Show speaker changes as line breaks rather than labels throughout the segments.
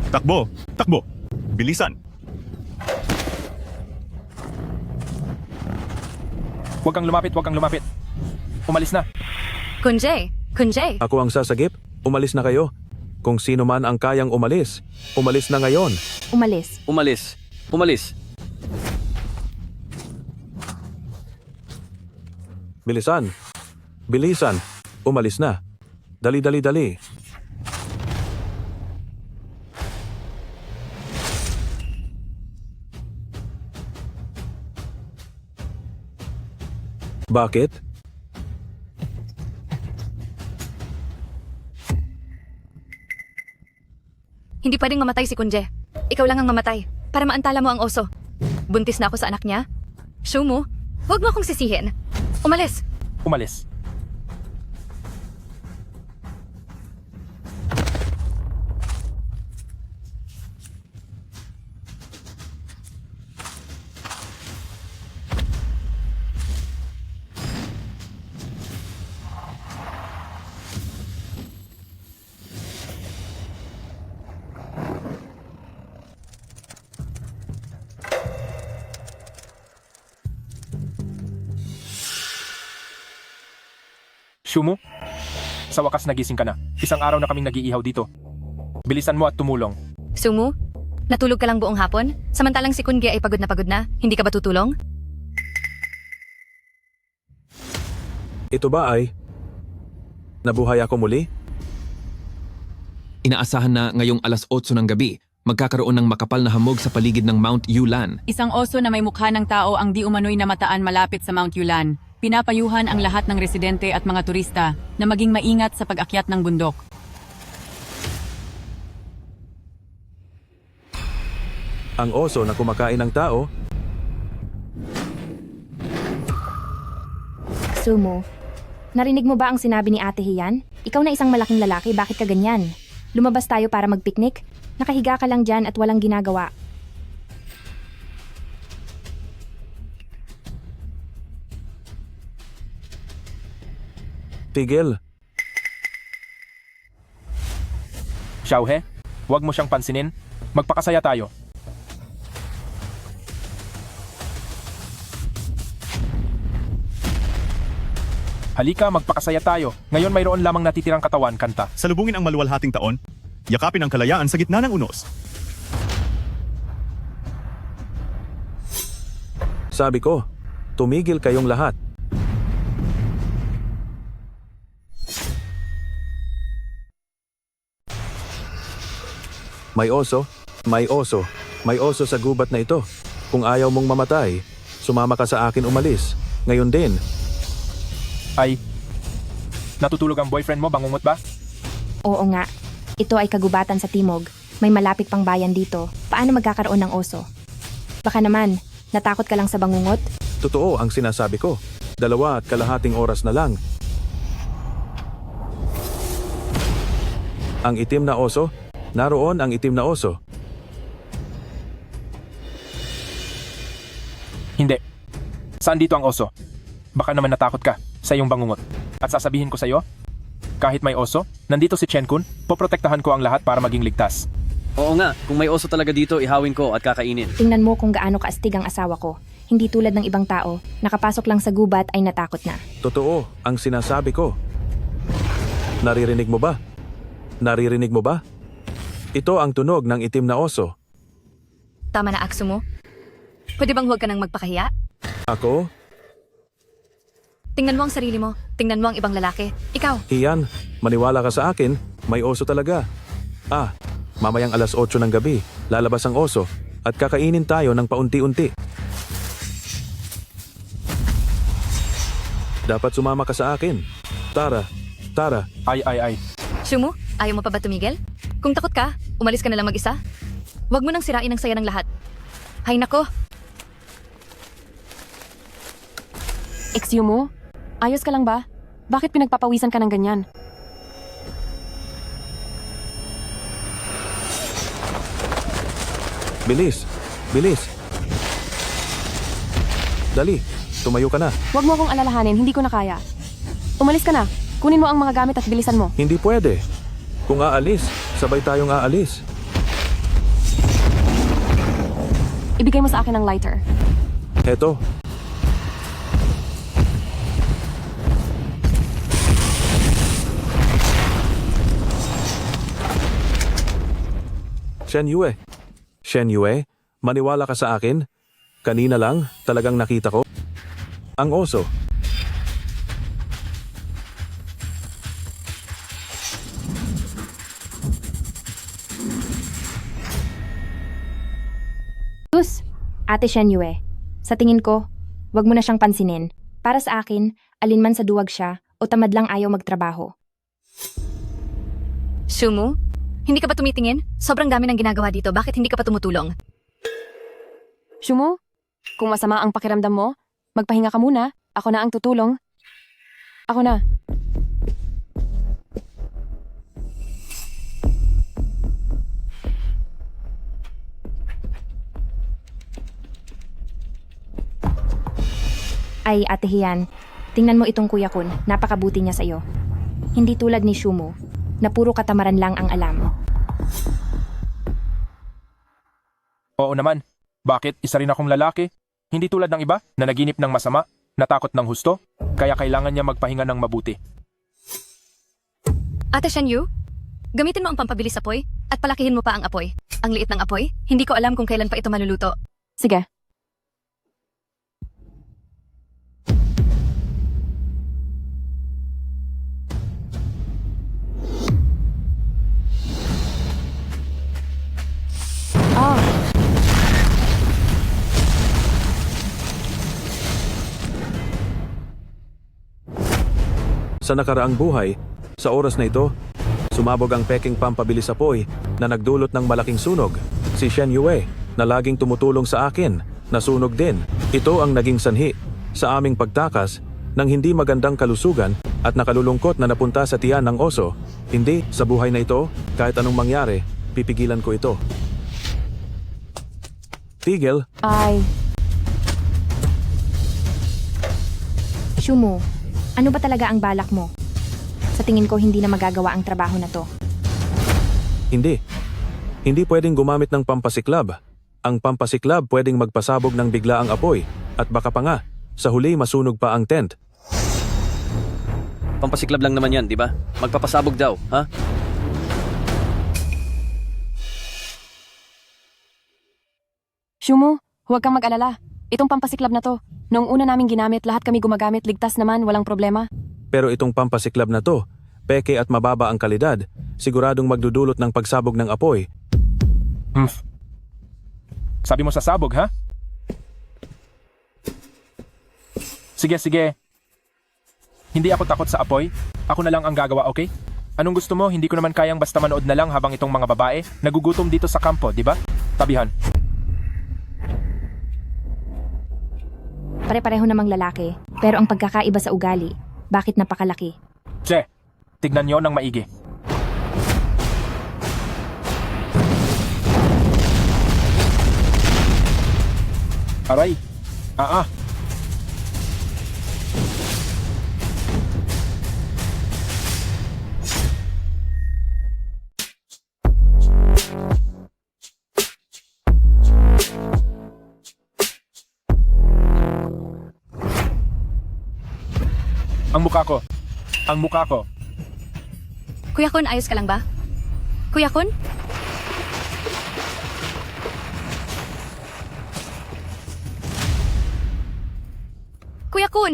Takbo! Takbo! Bilisan!
Huwag kang lumapit, huwag kang lumapit. Umalis na.
Kunjay! Kunjay!
Ako ang sasagip. Umalis na kayo. Kung sino man ang kayang umalis, umalis na ngayon.
Umalis.
Umalis. Umalis.
Bilisan. Bilisan. Umalis na. Dali, dali, dali. Bakit?
Hindi pwedeng mamatay si Kunje. Ikaw lang ang mamatay para maantala mo ang oso. Buntis na ako sa anak niya. Shumu, huwag mo akong sisihin. Umalis!
Umalis. Shumu, sa wakas nagising ka na. Isang araw na kaming nag-iihaw dito. Bilisan mo at tumulong.
Sumu, natulog ka lang buong hapon? Samantalang si Kunje ay pagod na pagod na. Hindi ka ba tutulong?
Ito ba ay... Nabuhay ako muli?
Inaasahan na ngayong alas 8 ng gabi, magkakaroon ng makapal na hamog sa paligid ng Mount Yulan.
Isang oso na may mukha ng tao ang di umano'y namataan malapit sa Mount Yulan. Pinapayuhan ang lahat ng residente at mga turista na maging maingat sa pag-akyat ng bundok.
Ang oso na kumakain ng tao?
Sumo, narinig mo ba ang sinabi ni Ate Hian? Ikaw na isang malaking lalaki, bakit ka ganyan? Lumabas tayo para magpiknik? Nakahiga ka lang dyan at walang ginagawa.
Tigil.
Xiaohe, huwag mo siyang pansinin. Magpakasaya tayo. Halika, magpakasaya tayo. Ngayon mayroon lamang natitirang katawan, kanta.
Salubungin ang maluwalhating taon. Yakapin ang kalayaan sa gitna ng unos.
Sabi ko, tumigil kayong lahat. May oso, may oso, may oso sa gubat na ito. Kung ayaw mong mamatay, sumama ka sa akin umalis. Ngayon din.
Ay, natutulog ang boyfriend mo, bangungot ba?
Oo nga, ito ay kagubatan sa timog. May malapit pang bayan dito. Paano magkakaroon ng oso? Baka naman, natakot ka lang sa bangungot?
Totoo ang sinasabi ko. 2.5 oras na lang. Ang itim na oso? Naroon ang itim na oso.
Hindi. Saan dito ang oso? Baka naman natakot ka sa iyong bangungot. At sasabihin ko sa iyo, kahit may oso, nandito si Chen-kun, poprotektahan ko ang lahat para maging ligtas.
Oo nga, kung may oso talaga dito, ihawin ko at kakainin.
Tingnan mo kung gaano kaastig ang asawa ko. Hindi tulad ng ibang tao, nakapasok lang sa gubat ay natakot na.
Totoo ang sinasabi ko. Naririnig mo ba? Naririnig mo ba? Ito ang tunog ng itim na oso.
Tama na, Aksumo. Pwede bang huwag ka nang magpakahiya?
Ako?
Tingnan mo ang sarili mo. Tingnan mo ang ibang lalaki. Ikaw.
Iyan, maniwala ka sa akin, may oso talaga. Mamayang alas 8 ng gabi, lalabas ang oso at kakainin tayo ng paunti-unti. Dapat sumama ka sa akin. Tara, tara.
Ay.
Shumu, ayaw mo pa ba tumigil? Kung takot ka, umalis ka na lang mag-isa. Huwag mo nang sirain ang saya ng lahat. Hay nako,
Exyumo, ayos ka lang ba? Bakit pinagpapawisan ka ng ganyan?
Bilis, bilis. Dali, tumayo ka na.
Huwag mo akong alalahanin, hindi ko na kaya. Umalis ka na. Kunin mo ang mga gamit at bilisan mo.
Hindi pwede. Kung aalis, sabay tayong aalis.
Ibigay mo sa akin ang lighter.
Heto. Shen Yue. Shen Yue, maniwala ka sa akin? Kanina lang, talagang nakita ko. Ang oso.
Sus, Ate Shen Yue, sa tingin ko, wag mo na siyang pansinin. Para sa akin, alinman sa duwag siya o tamad lang ayaw magtrabaho.
Shumu, hindi ka ba tumitingin? Sobrang dami ng ginagawa dito. Bakit hindi ka pa tumutulong?
Shumu, kung masama ang pakiramdam mo, magpahinga ka muna. Ako na ang tutulong. Ako na.
Ay, Ate Hian, tingnan mo itong Kuya Kun, napakabuti niya sa'yo. Hindi tulad ni Shumu, na puro katamaran lang ang alam.
Oo naman. Bakit? Isa rin akong lalaki. Hindi tulad ng iba na naginip ng masama, natakot ng husto, kaya kailangan niya magpahinga ng mabuti.
Ate Shenyu, gamitin mo ang pampabilis apoy at palakihin mo pa ang apoy. Ang liit ng apoy, hindi ko alam kung kailan pa ito maluluto.
Sige.
Sa nakaraang buhay, sa oras na ito, sumabog ang peking pampabilis apoy na nagdulot ng malaking sunog. Si Shen Yue, na laging tumutulong sa akin, nasunog din. Ito ang naging sanhi sa aming pagtakas ng hindi magandang kalusugan at nakalulungkot na napunta sa tiyan ng oso. Hindi, sa buhay na ito, kahit anong mangyari, pipigilan ko ito. Tigil,
Ay,
Shumu, ano ba talaga ang balak mo? Sa tingin ko hindi na magagawa ang trabaho na to.
hindi. Hindi pwedeng gumamit ng pampasiklab. Ang pampasiklab pwedeng magpasabog ng bigla ang apoy at baka pa nga, sa huli masunog pa ang tent.
Pampasiklab lang naman yan, di ba? Magpapasabog daw, ha?
Shumu, huwag kang mag-alala. Itong pampasiklab na to, noong una naming ginamit, lahat kami gumagamit, ligtas naman, walang problema.
Pero itong pampasiklab na to, peke at mababa ang kalidad, siguradong magdudulot ng pagsabog ng apoy.
Sabi mo sasabog, ha? Sige, sige. Hindi ako takot sa apoy. Ako na lang ang gagawa, okay? Anong gusto mo? Hindi ko naman kayang basta manood na lang habang itong mga babae nagugutom dito sa kampo, di ba? Tabihan.
Pare-pareho namang lalaki, pero ang pagkakaiba sa ugali, bakit napakalaki?
Che, tignan nyo ng maigi. Aray. Ang mukha ko. Ang mukha ko.
Kuya Kun, ayos ka lang ba? Kuya Kun? Kuya Kun!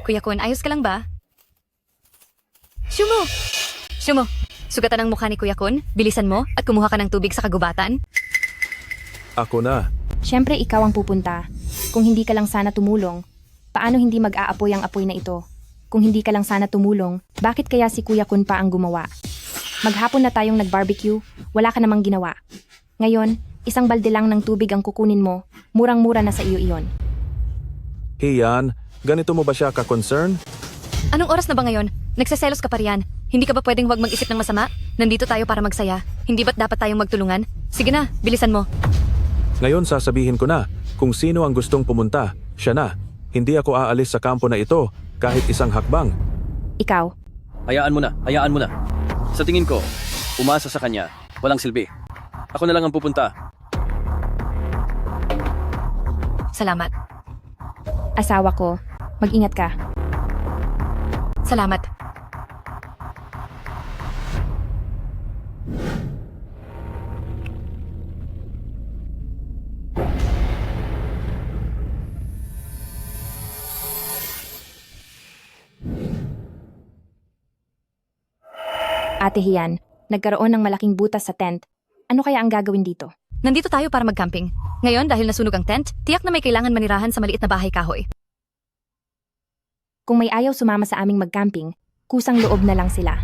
Kuya Kun, ayos ka lang ba? Shumu! Shumu, sugatan ang mukha ni Kuya Kun, bilisan mo at kumuha ka ng tubig sa kagubatan.
Ako na.
Siyempre ikaw ang pupunta. Kung hindi ka lang sana tumulong, paano hindi mag-aapoy ang apoy na ito? Kung hindi ka lang sana tumulong, bakit kaya si Kuya Kun pa ang gumawa? Maghapon na tayong nag-barbecue, wala ka namang ginawa. Ngayon, isang balde lang ng tubig ang kukunin mo, murang-mura na sa iyo iyon.
Hiyan, ganito mo ba siya ka-concern?
Anong oras na ba ngayon? Nagseselos ka pa riyan. Hindi ka ba pwedeng huwag mag-isip ng masama? Nandito tayo para magsaya. Hindi ba't dapat tayong magtulungan? Sige na, bilisan mo.
Ngayon sasabihin ko na, kung sino ang gustong pumunta, siya na. Hindi ako aalis sa kampo na ito, kahit isang hakbang.
Ikaw,
Hayaan mo na, hayaan mo na. Sa tingin ko, umasa sa kanya, walang silbi. Ako na lang ang pupunta.
Salamat.
Asawa ko, mag-ingat ka.
Salamat.
Ate Hian, nagkaroon ng malaking butas sa tent. Ano kaya ang gagawin dito?
Nandito tayo para mag-camping. Ngayon, dahil nasunog ang tent, tiyak na may kailangan manirahan sa maliit na bahay kahoy.
Kung may ayaw sumama sa aming mag-camping, kusang loob na lang sila.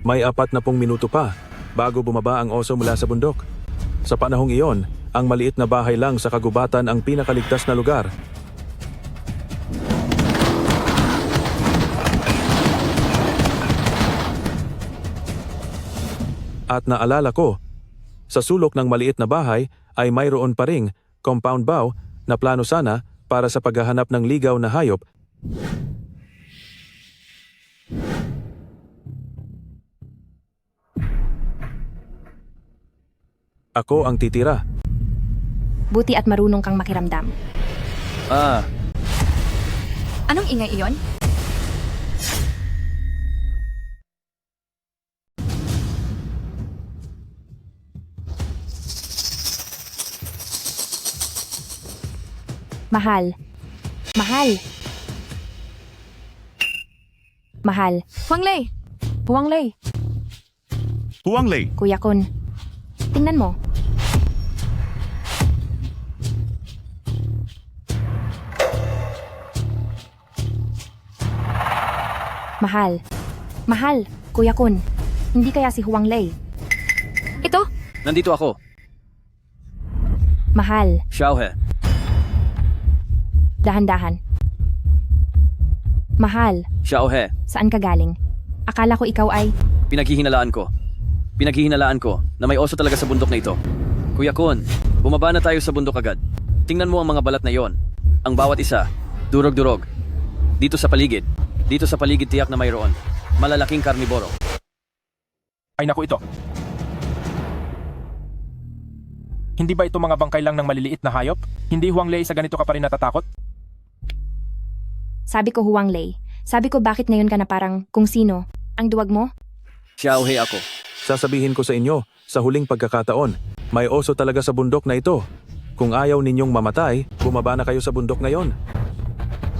May 40 minuto pa bago bumaba ang oso mula sa bundok. Sa panahong iyon, ang maliit na bahay lang sa kagubatan ang pinakaligtas na lugar. At naalala ko, sa sulok ng maliit na bahay ay mayroon pa ring compound bow na plano sana para sa paghahanap ng ligaw na hayop. Ako ang titira.
Buti at marunong kang makiramdam.
Anong ingay iyon?
Mahal. Mahal. Mahal.
Huang Lei!
Huang Lei,
Huang Lei,
Kuya Kun. Tingnan mo. Mahal. Mahal. Kuya Kun. Hindi kaya si Huang Lei?
Ito?
Nandito ako.
Mahal.
Xiaohe.
Dahan-dahan. Mahal.
Xiaohe.
Saan ka galing? Akala ko ikaw ay...
Pinaghihinalaan ko. Pinaghihinalaan ko na may oso talaga sa bundok na ito. Kuya Kun, bumaba na tayo sa bundok agad. Tingnan mo ang mga balat na yon. Ang bawat isa, durog-durog. Dito sa paligid tiyak na mayroon. Malalaking karniboro.
Ay naku ito. Hindi ba ito mga bangkay lang ng maliliit na hayop? Hindi Huang Lei sa ganito ka pa rin natatakot?
Sabi ko Huang Lei. Sabi ko bakit ngayon ka na parang kung sino? Ang duwag mo?
Xiaohe ako.
Sasabihin ko sa inyo, sa huling pagkakataon, may oso talaga sa bundok na ito. Kung ayaw ninyong mamatay, bumaba na kayo sa bundok ngayon.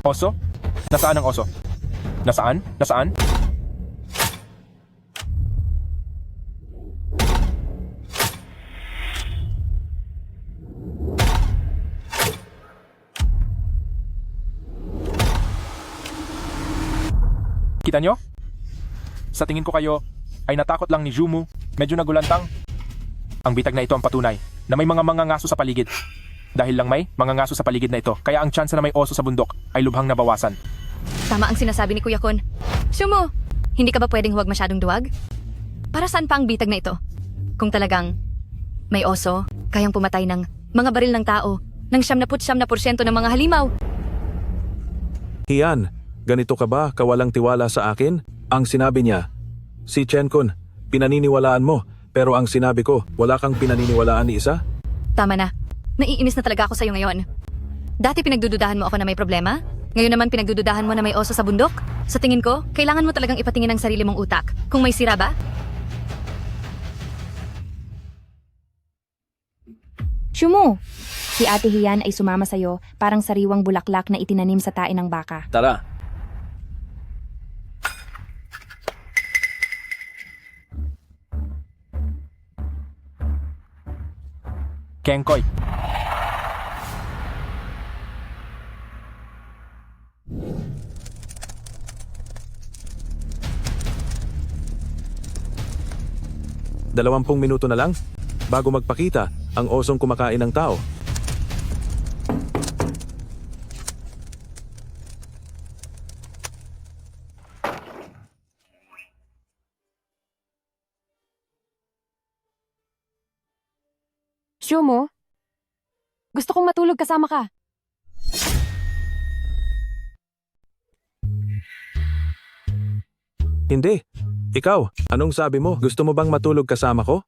Oso? Nasaan ang oso? Nasaan? Nasaan? Kita nyo? Sa tingin ko kayo ay natakot lang ni Jumu, medyo nagulantang. Ang bitag na ito ang patunay na may mga ngaso sa paligid. Dahil lang may mga ngaso sa paligid na ito, kaya ang tsansa na may oso sa bundok ay lubhang nabawasan.
Tama ang sinasabi ni Kuya Kun. Shumo, hindi ka ba pwedeng huwag masyadong duwag? Para saan pa ang bitag na ito? Kung talagang may oso, kayang pumatay ng mga baril ng tao, ng 99% ng mga halimaw.
Hian, ganito ka ba kawalang tiwala sa akin? Ang sinabi niya, si Chen Kun, pinaniniwalaan mo, pero ang sinabi ko, wala kang pinaniniwalaan ni isa?
Tama na. Naiinis na talaga ako sa'yo ngayon. Dati pinagdududahan mo ako na may problema? Ngayon naman pinagdududahan mo na may oso sa bundok? Sa tingin ko, kailangan mo talagang ipatingin ang sarili mong utak. Kung may sira ba?
Shumo! Si Ate Hian ay sumama sa'yo parang sariwang bulaklak na itinanim sa tae ng baka.
Tara.
Kengkoy.
Dalawampung minuto na lang bago magpakita ang osong kumakain ng tao.
Shumo, gusto kong matulog kasama ka.
Hindi. Ikaw, anong sabi mo? Gusto mo bang matulog kasama ko?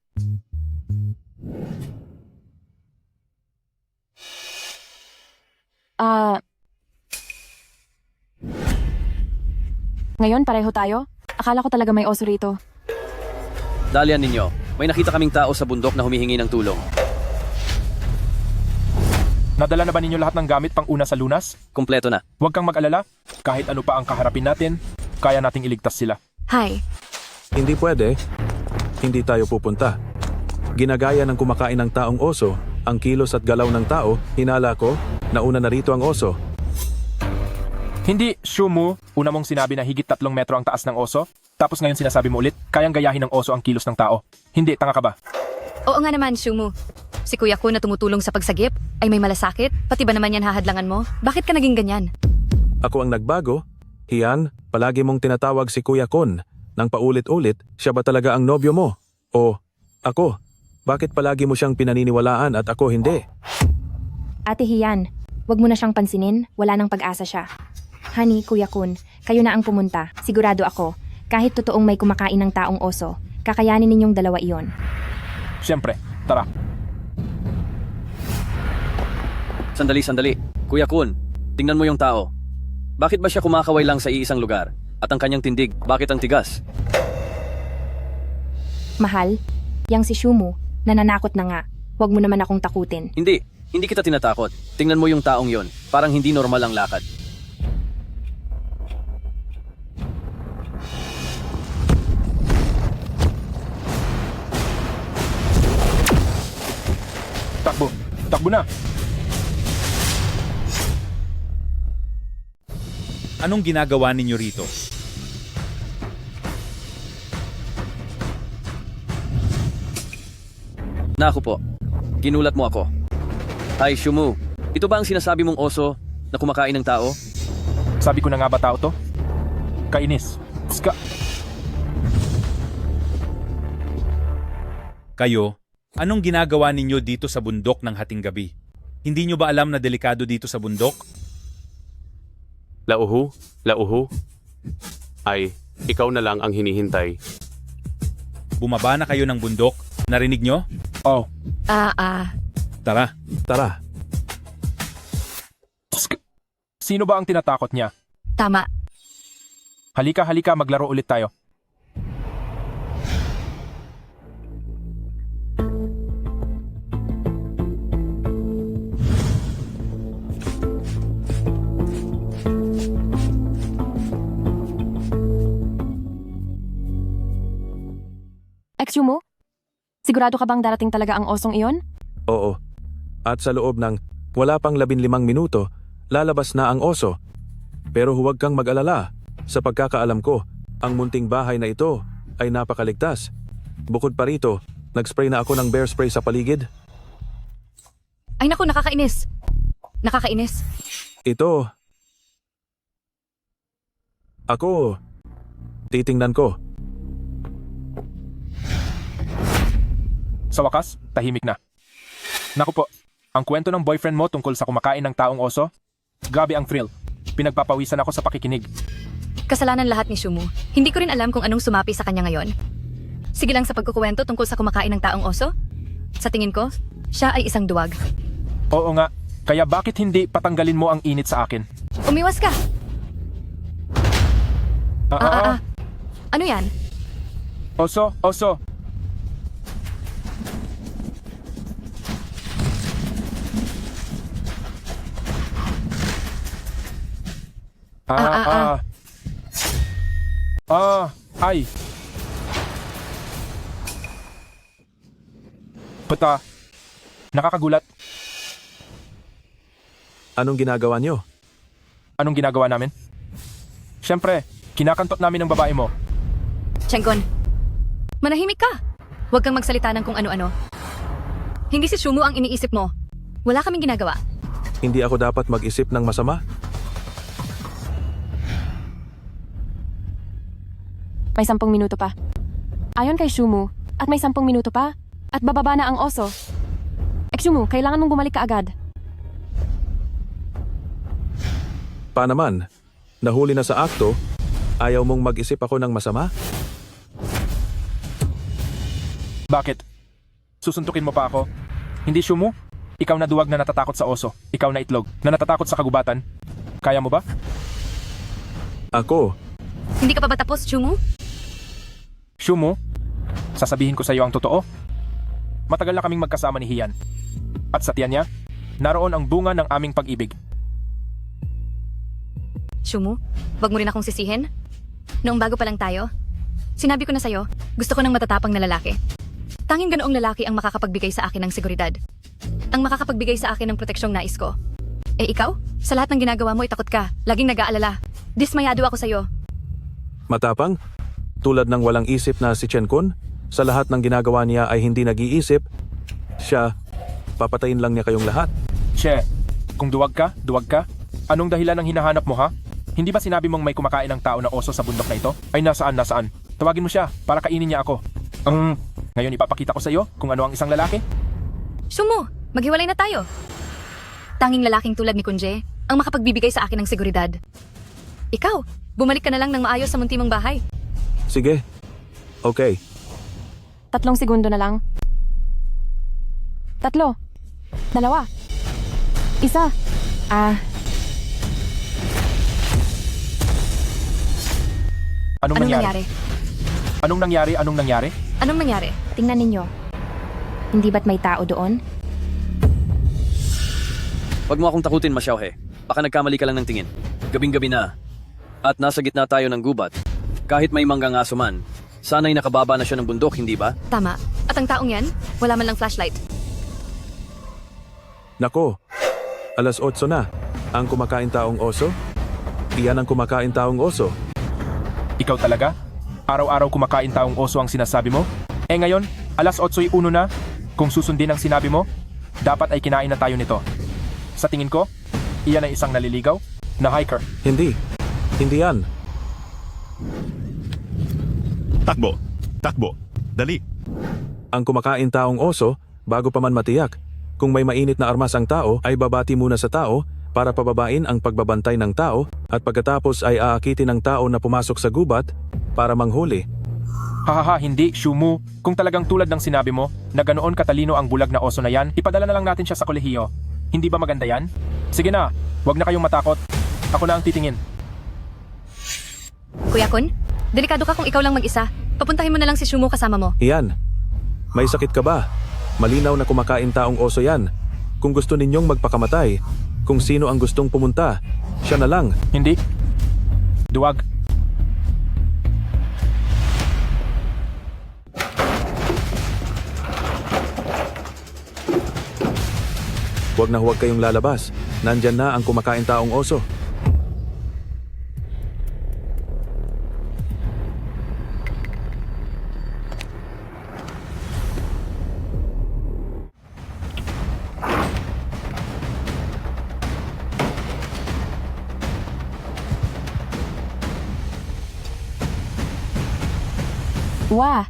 Ngayon, pareho tayo? Akala ko talaga may oso rito.
Dalian ninyo, may nakita kaming tao sa bundok na humihingi ng tulong.
Nadala na ba ninyo lahat ng gamit pang una sa lunas?
Kumpleto na.
Huwag kang mag-alala. Kahit ano pa ang kaharapin natin, kaya nating iligtas sila.
Hi.
Hindi pwede. Hindi tayo pupunta. Ginagaya ng kumakain ng taong oso, ang kilos at galaw ng tao, hinala ko, nauna na rito ang oso.
Hindi, Shumu, una mong sinabi na higit 3 metro ang taas ng oso, tapos ngayon sinasabi mo ulit, kayang gayahin ng oso ang kilos ng tao. Hindi, tanga ka ba?
Oo nga naman, Shumu. Si Kuya Kun na tumutulong sa pagsagip ay may malasakit, pati ba naman yan hahadlangan mo? Bakit ka naging ganyan?
Ako ang nagbago. Hiyan, palagi mong tinatawag si Kuya Kun. Nang paulit-ulit, siya ba talaga ang nobyo mo? O, ako? Bakit palagi mo siyang pinaniniwalaan at ako hindi?
Ate Hian, wag mo na siyang pansinin, wala nang pag-asa siya. Honey, Kuya Kun, kayo na ang pumunta. Sigurado ako, kahit totoong may kumakain ng taong oso, kakayanin ninyong dalawa iyon.
Siyempre, tara.
Sandali. Kuya Kun, tingnan mo yung tao. Bakit ba siya kumakaway lang sa iisang lugar? At ang kanyang tindig, bakit ang tigas?
Mahal, yang si Shumu, nananakot na nga. Wag mo naman akong takutin.
Hindi kita tinatakot. Tingnan mo yung taong yon. Parang hindi normal ang lakad.
Takbo na.
Anong ginagawa ninyo rito?
Naku po, ginulat mo ako. Hi, Shumu. Ito ba ang sinasabi mong oso na kumakain ng tao?
Sabi ko na nga ba tao to? Kainis. Ska.
Kayo, anong ginagawa ninyo dito sa bundok ng hating gabi? Hindi nyo ba alam na delikado dito sa bundok?
Lauhu. Ay, ikaw na lang ang hinihintay.
Bumaba na kayo ng bundok? Narinig nyo?
Oh,
Tara.
sino ba ang tinatakot niya?
Tama.
Halika, maglaro ulit tayo.
Shumu? Sigurado ka bang darating talaga ang osong iyon?
Oo. At sa loob ng wala pang 15 minuto, lalabas na ang oso. Pero huwag kang mag-alala. Sa pagkakaalam ko, ang munting bahay na ito ay napakaligtas. Bukod pa rito, nag-spray na ako ng bear spray sa paligid.
Ay naku, nakakainis. Nakakainis.
Ito. Ako. Titingnan ko.
Sa wakas, tahimik na. Naku po, ang kwento ng boyfriend mo tungkol sa kumakain ng taong oso, grabe ang thrill. Pinagpapawisan ako sa pakikinig.
Kasalanan lahat ni Shumu. Hindi ko rin alam kung anong sumapi sa kanya ngayon. Sige lang sa pagkukuwento tungkol sa kumakain ng taong oso. Sa tingin ko, siya ay isang duwag.
Oo nga, kaya bakit hindi patanggalin mo ang init sa akin?
Umiwas ka! Ano yan?
Oso. Ay. Puta. Nakakagulat.
Anong ginagawa niyo?
Anong ginagawa namin? Siyempre, kinakantot namin ang babae mo.
Tianggon, manahimik ka. Huwag kang magsalita ng kung ano-ano. Hindi si Shumu ang iniisip mo. Wala kaming ginagawa.
Hindi ako dapat mag-isip ng masama?
May 10 minuto pa. Ayon kay Shumu, at may 10 minuto pa, at bababa na ang oso. Shumu, kailangan mong bumalik ka agad.
Pa naman, nahuli na sa akto, ayaw mong mag-isip ako ng masama?
Bakit? Susuntukin mo pa ako? Hindi, Shumu? Ikaw na duwag na natatakot sa oso. Ikaw na itlog na natatakot sa kagubatan. Kaya mo ba?
Ako?
Hindi ka pa ba tapos, Shumu?
Shumu, sasabihin ko sa iyo ang totoo. Matagal na kaming magkasama ni Hian. At sa tiyan niya, naroon ang bunga ng aming pag-ibig.
Shumu, wag mo rin akong sisihin. Noong bago pa lang tayo, sinabi ko na sa'yo, gusto ko ng matatapang na lalaki. Tanging ganoong lalaki ang makakapagbigay sa akin ng seguridad. Ang makakapagbigay sa akin ng proteksyong nais ko. Eh ikaw, sa lahat ng ginagawa mo, itakot ka. Laging nag-aalala. Dismayado ako sa'yo.
Matapang? Tulad ng walang isip na si Chen Kun? Sa lahat ng ginagawa niya ay hindi nag-iisip? Siya, papatayin lang niya kayong lahat?
Che, kung duwag ka, anong dahilan ng hinahanap mo ha? Hindi ba sinabi mong may kumakain ng tao na oso sa bundok na ito? Ay nasaan? Tawagin mo siya para kainin niya ako. Ngayon ipapakita ko sa iyo kung ano ang isang lalaki.
Shumu, maghiwalay na tayo. Tanging lalaking tulad ni Kunje ang makapagbibigay sa akin ng seguridad. Ikaw, bumalik ka na lang ng maayos sa munti mong bahay.
Sige. Okay.
3 segundo na lang. 3. 2. 1.
Anong nangyari? Anong nangyari?
Tingnan ninyo. Hindi ba't may tao doon?
Huwag mo akong takutin, Ma Xiaohe. Baka nagkamali ka lang ng tingin. Gabing-gabi na. At nasa gitna tayo ng gubat. Kahit may manggang aso man, sana'y nakababa na siya ng bundok, hindi ba?
Tama. At ang taong yan, wala man lang flashlight.
Nako, 8:00 na. Ang kumakain taong oso? Iyan ang kumakain taong oso.
Ikaw talaga? Araw-araw kumakain taong oso ang sinasabi mo? Eh ngayon, 8:01 na. Kung susundin ang sinabi mo, dapat ay kinain na tayo nito. Sa tingin ko, iyan ay isang naliligaw na hiker.
Hindi. Hindi yan.
Takbo. Dali.
Ang kumakain taong oso, bago pa man matiyak, kung may mainit na armas ang tao, ay babati muna sa tao para pababain ang pagbabantay ng tao at pagkatapos ay aakitin ng tao na pumasok sa gubat para manghuli.
Hahaha, hindi, Shumu. Kung talagang tulad ng sinabi mo, na ganoon katalino ang bulag na oso na yan, ipadala na lang natin siya sa kolehiyo. Hindi ba maganda yan? Sige na, huwag na kayong matakot. Ako na ang titingin.
Kuya Kun, delikado ka kung ikaw lang mag-isa. Papuntahin mo na lang si Shumu kasama mo.
Iyan. May sakit ka ba? Malinaw na kumakain taong oso yan. Kung gusto ninyong magpakamatay, kung sino ang gustong pumunta, siya na lang.
Hindi. Duwag.
Huwag na huwag kayong lalabas. Nandyan na ang kumakain taong oso.
Wah!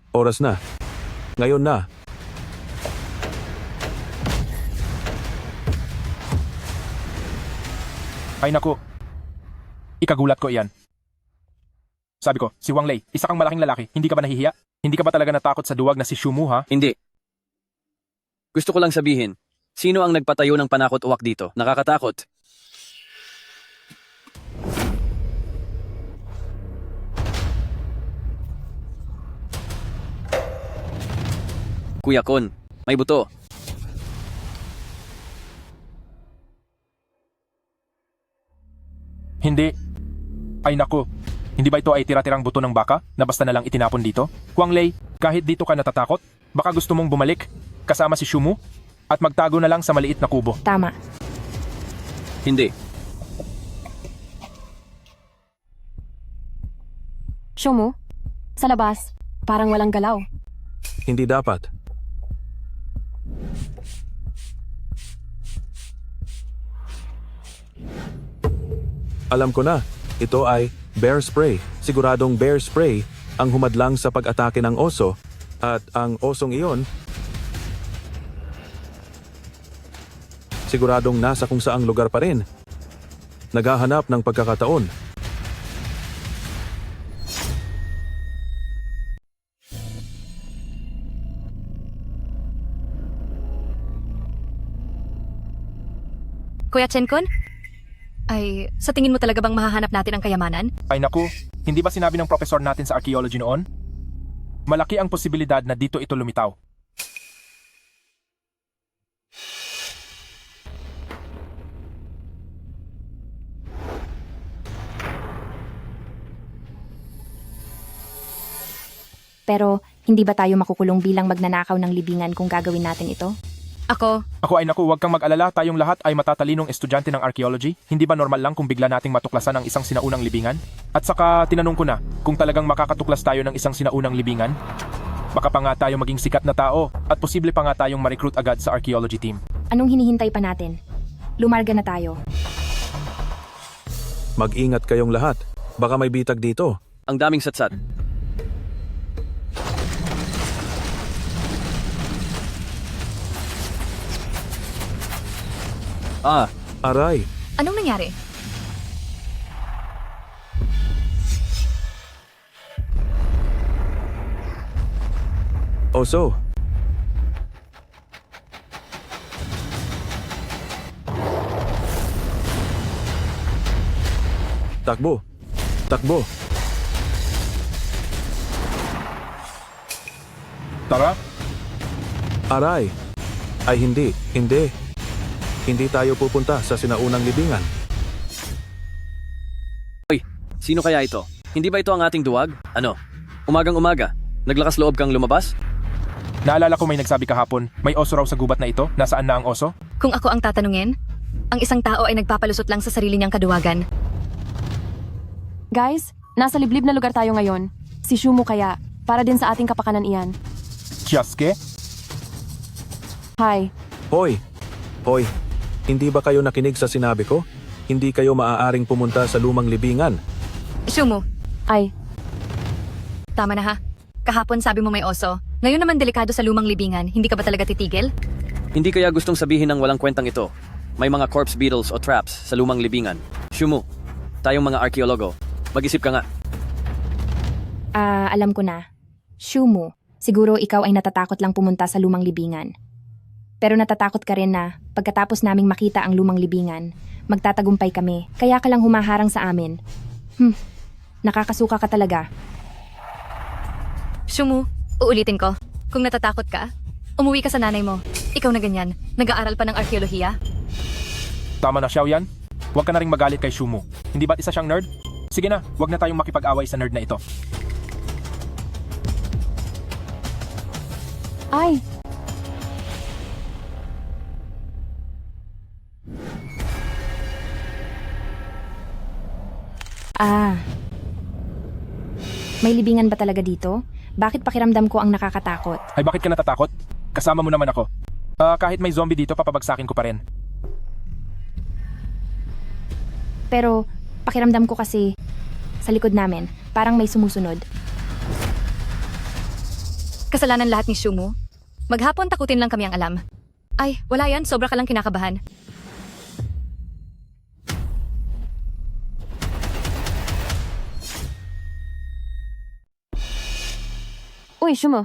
Oras na. Ngayon na.
Ay naku. Ikagulat ko iyan. Sabi ko, si Wang Lei, isa kang malaking lalaki. Hindi ka ba nahihiya? Hindi ka ba talaga natakot sa duwag na si Shumu ha?
Hindi. Gusto ko lang sabihin, sino ang nagpatayo ng panakot-uwak dito? Nakakatakot. Kuya Kun, may buto.
Hindi. Ay naku. Hindi ba ito ay tira-tirang buto ng baka na basta na lang itinapon dito? Wang Lei, kahit dito ka natatakot, baka gusto mong bumalik kasama si Shumu at magtago na lang sa maliit na kubo.
Tama.
Hindi.
Shumu, sa labas, parang walang galaw.
Hindi dapat. Alam ko na, ito ay bear spray. Siguradong bear spray ang humadlang sa pag-atake ng oso at ang osong iyon Siguradong nasa kung saang lugar pa rin. Naghahanap ng pagkakataon.
Kuya Chenkon? Ay, sa tingin mo talaga bang mahahanap natin ang kayamanan?
Ay naku, hindi ba sinabi ng professor natin sa archaeology noon? Malaki ang posibilidad na dito ito lumitaw.
Pero hindi ba tayo makukulong bilang magnanakaw ng libingan kung gagawin natin ito?
Ako,
Ako ay naku, huwag kang mag-alala, tayong lahat ay matatalinong estudyante ng archaeology. Hindi ba normal lang kung bigla nating matuklasan ang isang sinaunang libingan? At saka tinanong ko na, kung talagang makakatuklas tayo ng isang sinaunang libingan, baka pa nga tayo maging sikat na tao at posible pa nga tayong ma-recruit agad sa archaeology team.
Anong hinihintay pa natin? Lumarga na tayo.
Mag-ingat kayong lahat. Baka may bitag dito.
Ang daming satsat.
Aray,
anong nangyari?
oso. Takbo. Takbo.
Tara,
Aray. Ay hindi. Hindi tayo pupunta sa sinaunang libingan.
Sino kaya ito? Hindi ba ito ang ating duwag? Ano? Umagang-umaga, naglakas loob kang lumabas?
naalala ko may nagsabi kahapon, may oso raw sa gubat na ito, nasaan na ang oso?
Kung ako ang tatanungin, ang isang tao ay nagpapalusot lang sa sarili niyang kaduwagan.
Guys, nasa liblib na lugar tayo ngayon. Si Shumu kaya, para din sa ating kapakanan iyan.
Chiyasuke?
Hi.
Hoy! Hindi ba kayo nakinig sa sinabi ko? Hindi kayo maaaring pumunta sa lumang libingan.
Shumu,
Ay,
tama na ha. Kahapon sabi mo may oso. Ngayon naman delikado sa lumang libingan. Hindi ka ba talaga titigil?
Hindi kaya gustong sabihin ng walang kwentang ito. May mga corpse beetles o traps sa lumang libingan. Shumu, tayong mga arkeologo, mag-isip ka nga.
Alam ko na. Shumu, siguro ikaw ay natatakot lang pumunta sa lumang libingan. Pero natatakot ka rin na pagkatapos naming makita ang lumang libingan, magtatagumpay kami, kaya ka lang humaharang sa amin. Nakakasuka ka talaga.
Shumu, uulitin ko. Kung natatakot ka, umuwi ka sa nanay mo. Ikaw na ganyan, nag-aaral pa ng arkeolohiya.
Tama na, Xiaoyan. Huwag ka na ring magalit kay Shumu. Hindi ba't isa siyang nerd? Sige na, huwag na tayong makipag-away sa nerd na ito.
ay,
May libingan ba talaga dito? Bakit pakiramdam ko ang nakakatakot?
Ay bakit ka natatakot? Kasama mo naman ako. Kahit may zombie dito, papabagsakin ko pa rin.
Pero pakiramdam ko kasi sa likod namin, parang may sumusunod.
Kasalanan lahat ni Shumu. Maghapon takutin lang kami ang alam. Ay, wala yan. Sobra ka lang kinakabahan.
uy, Shumu.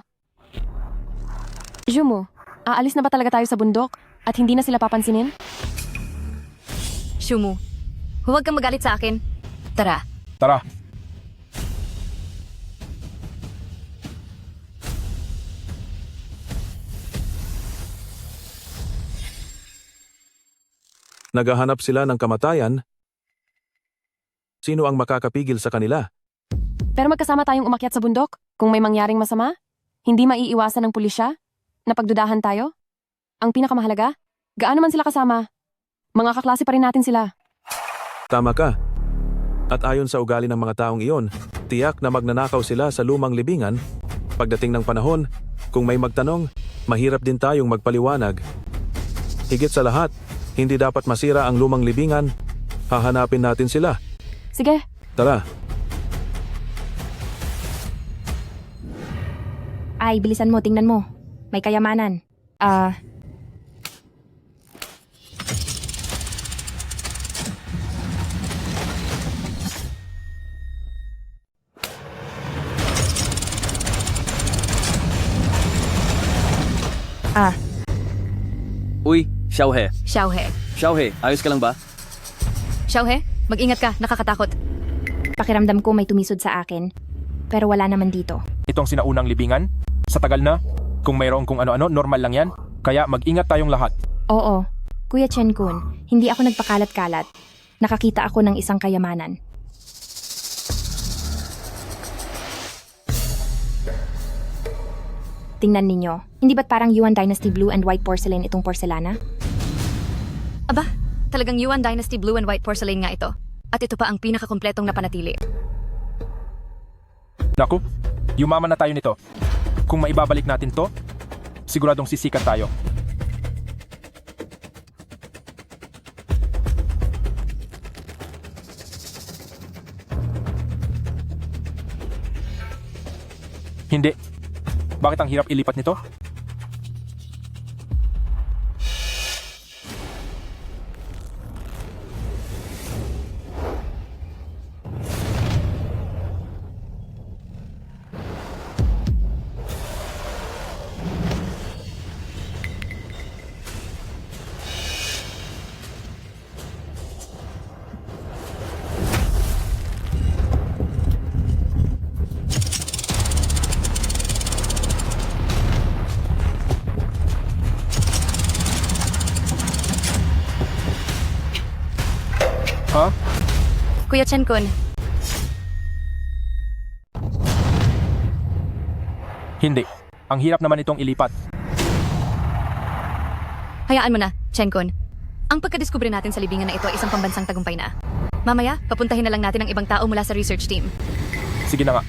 Shumu, aalis na ba talaga tayo sa bundok at hindi na sila papansinin?
Shumu, huwag kang magalit sa akin. Tara.
Tara.
Naghahanap sila ng kamatayan. Sino ang makakapigil sa kanila?
Pero magkasama tayong umakyat sa bundok kung may mangyaring masama? Hindi maiiwasan ng pulisya? Napagdudahan tayo? Ang pinakamahalaga? Gaano man sila kasama? Mga kaklase pa rin natin sila.
Tama ka. At ayon sa ugali ng mga taong iyon, tiyak na magnanakaw sila sa lumang libingan. Pagdating ng panahon, kung may magtanong, mahirap din tayong magpaliwanag. Higit sa lahat, hindi dapat masira ang lumang libingan. Hahanapin natin sila.
Sige.
Tara.
Ay, bilisan mo, tingnan mo. May kayamanan.
Uy, Xiaohe.
Xiaohe.
Xiaohe, ayos ka lang ba?
Xiaohe, mag-ingat ka, nakakatakot.
Pakiramdam ko may tumisod sa akin. Pero wala naman dito.
Itong sinaunang libingan? Sa tagal na? Kung mayroong kung ano-ano, normal lang yan. Kaya mag-ingat tayong lahat.
Oo, Kuya Chen-kun, hindi ako nagpakalat-kalat. Nakakita ako ng isang kayamanan. Tingnan ninyo, hindi ba't parang Yuan Dynasty Blue and White Porcelain itong porselana?
Aba, talagang Yuan Dynasty Blue and White Porcelain nga ito. At ito pa ang pinakakumpletong napanatili.
Naku, yumaman na tayo nito. Kung maibabalik natin to, siguradong sisikat tayo. Hindi. Bakit ang hirap ilipat nito? Ha?
Kuya Chen-kun,
Hindi. Ang hirap naman itong ilipat.
hayaan mo na, Chen-kun. Ang pagkadiskubre natin sa libingan na ito ay isang pambansang tagumpay na. Mamaya, papuntahin na lang natin ang ibang tao mula sa research team.
Sige na nga.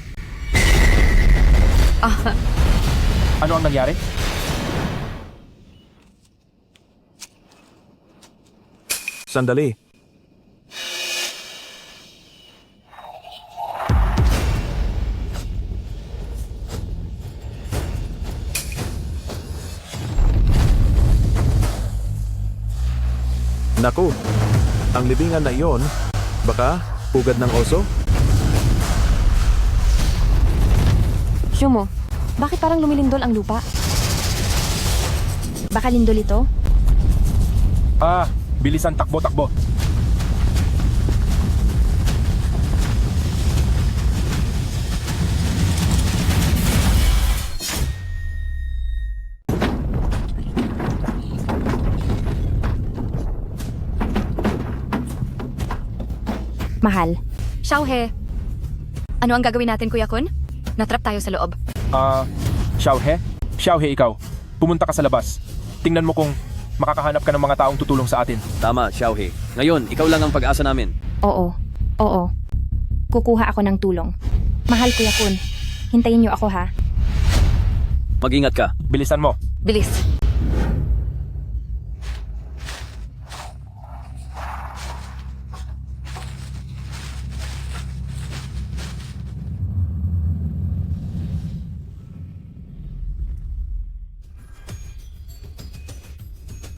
Ano ang nangyari?
Sandali. Naku, ang libingan na iyon, baka pugad ng oso?
Shumo, bakit parang lumilindol ang lupa?
Baka lindol ito?
Bilisan takbo-takbo.
Mahal.
Xiaohe, ano ang gagawin natin, Kuya Kun? Natrap tayo sa loob.
Xiaohe? Xiaohe, ikaw. Pumunta ka sa labas. Tingnan mo kung makakahanap ka ng mga taong tutulong sa atin.
Tama, Xiaohe. Ngayon, ikaw lang ang pag-asa namin.
Oo. Kukuha ako ng tulong. Mahal Kuya Kun, hintayin niyo ako ha.
Mag-ingat ka.
Bilisan mo.
Bilis.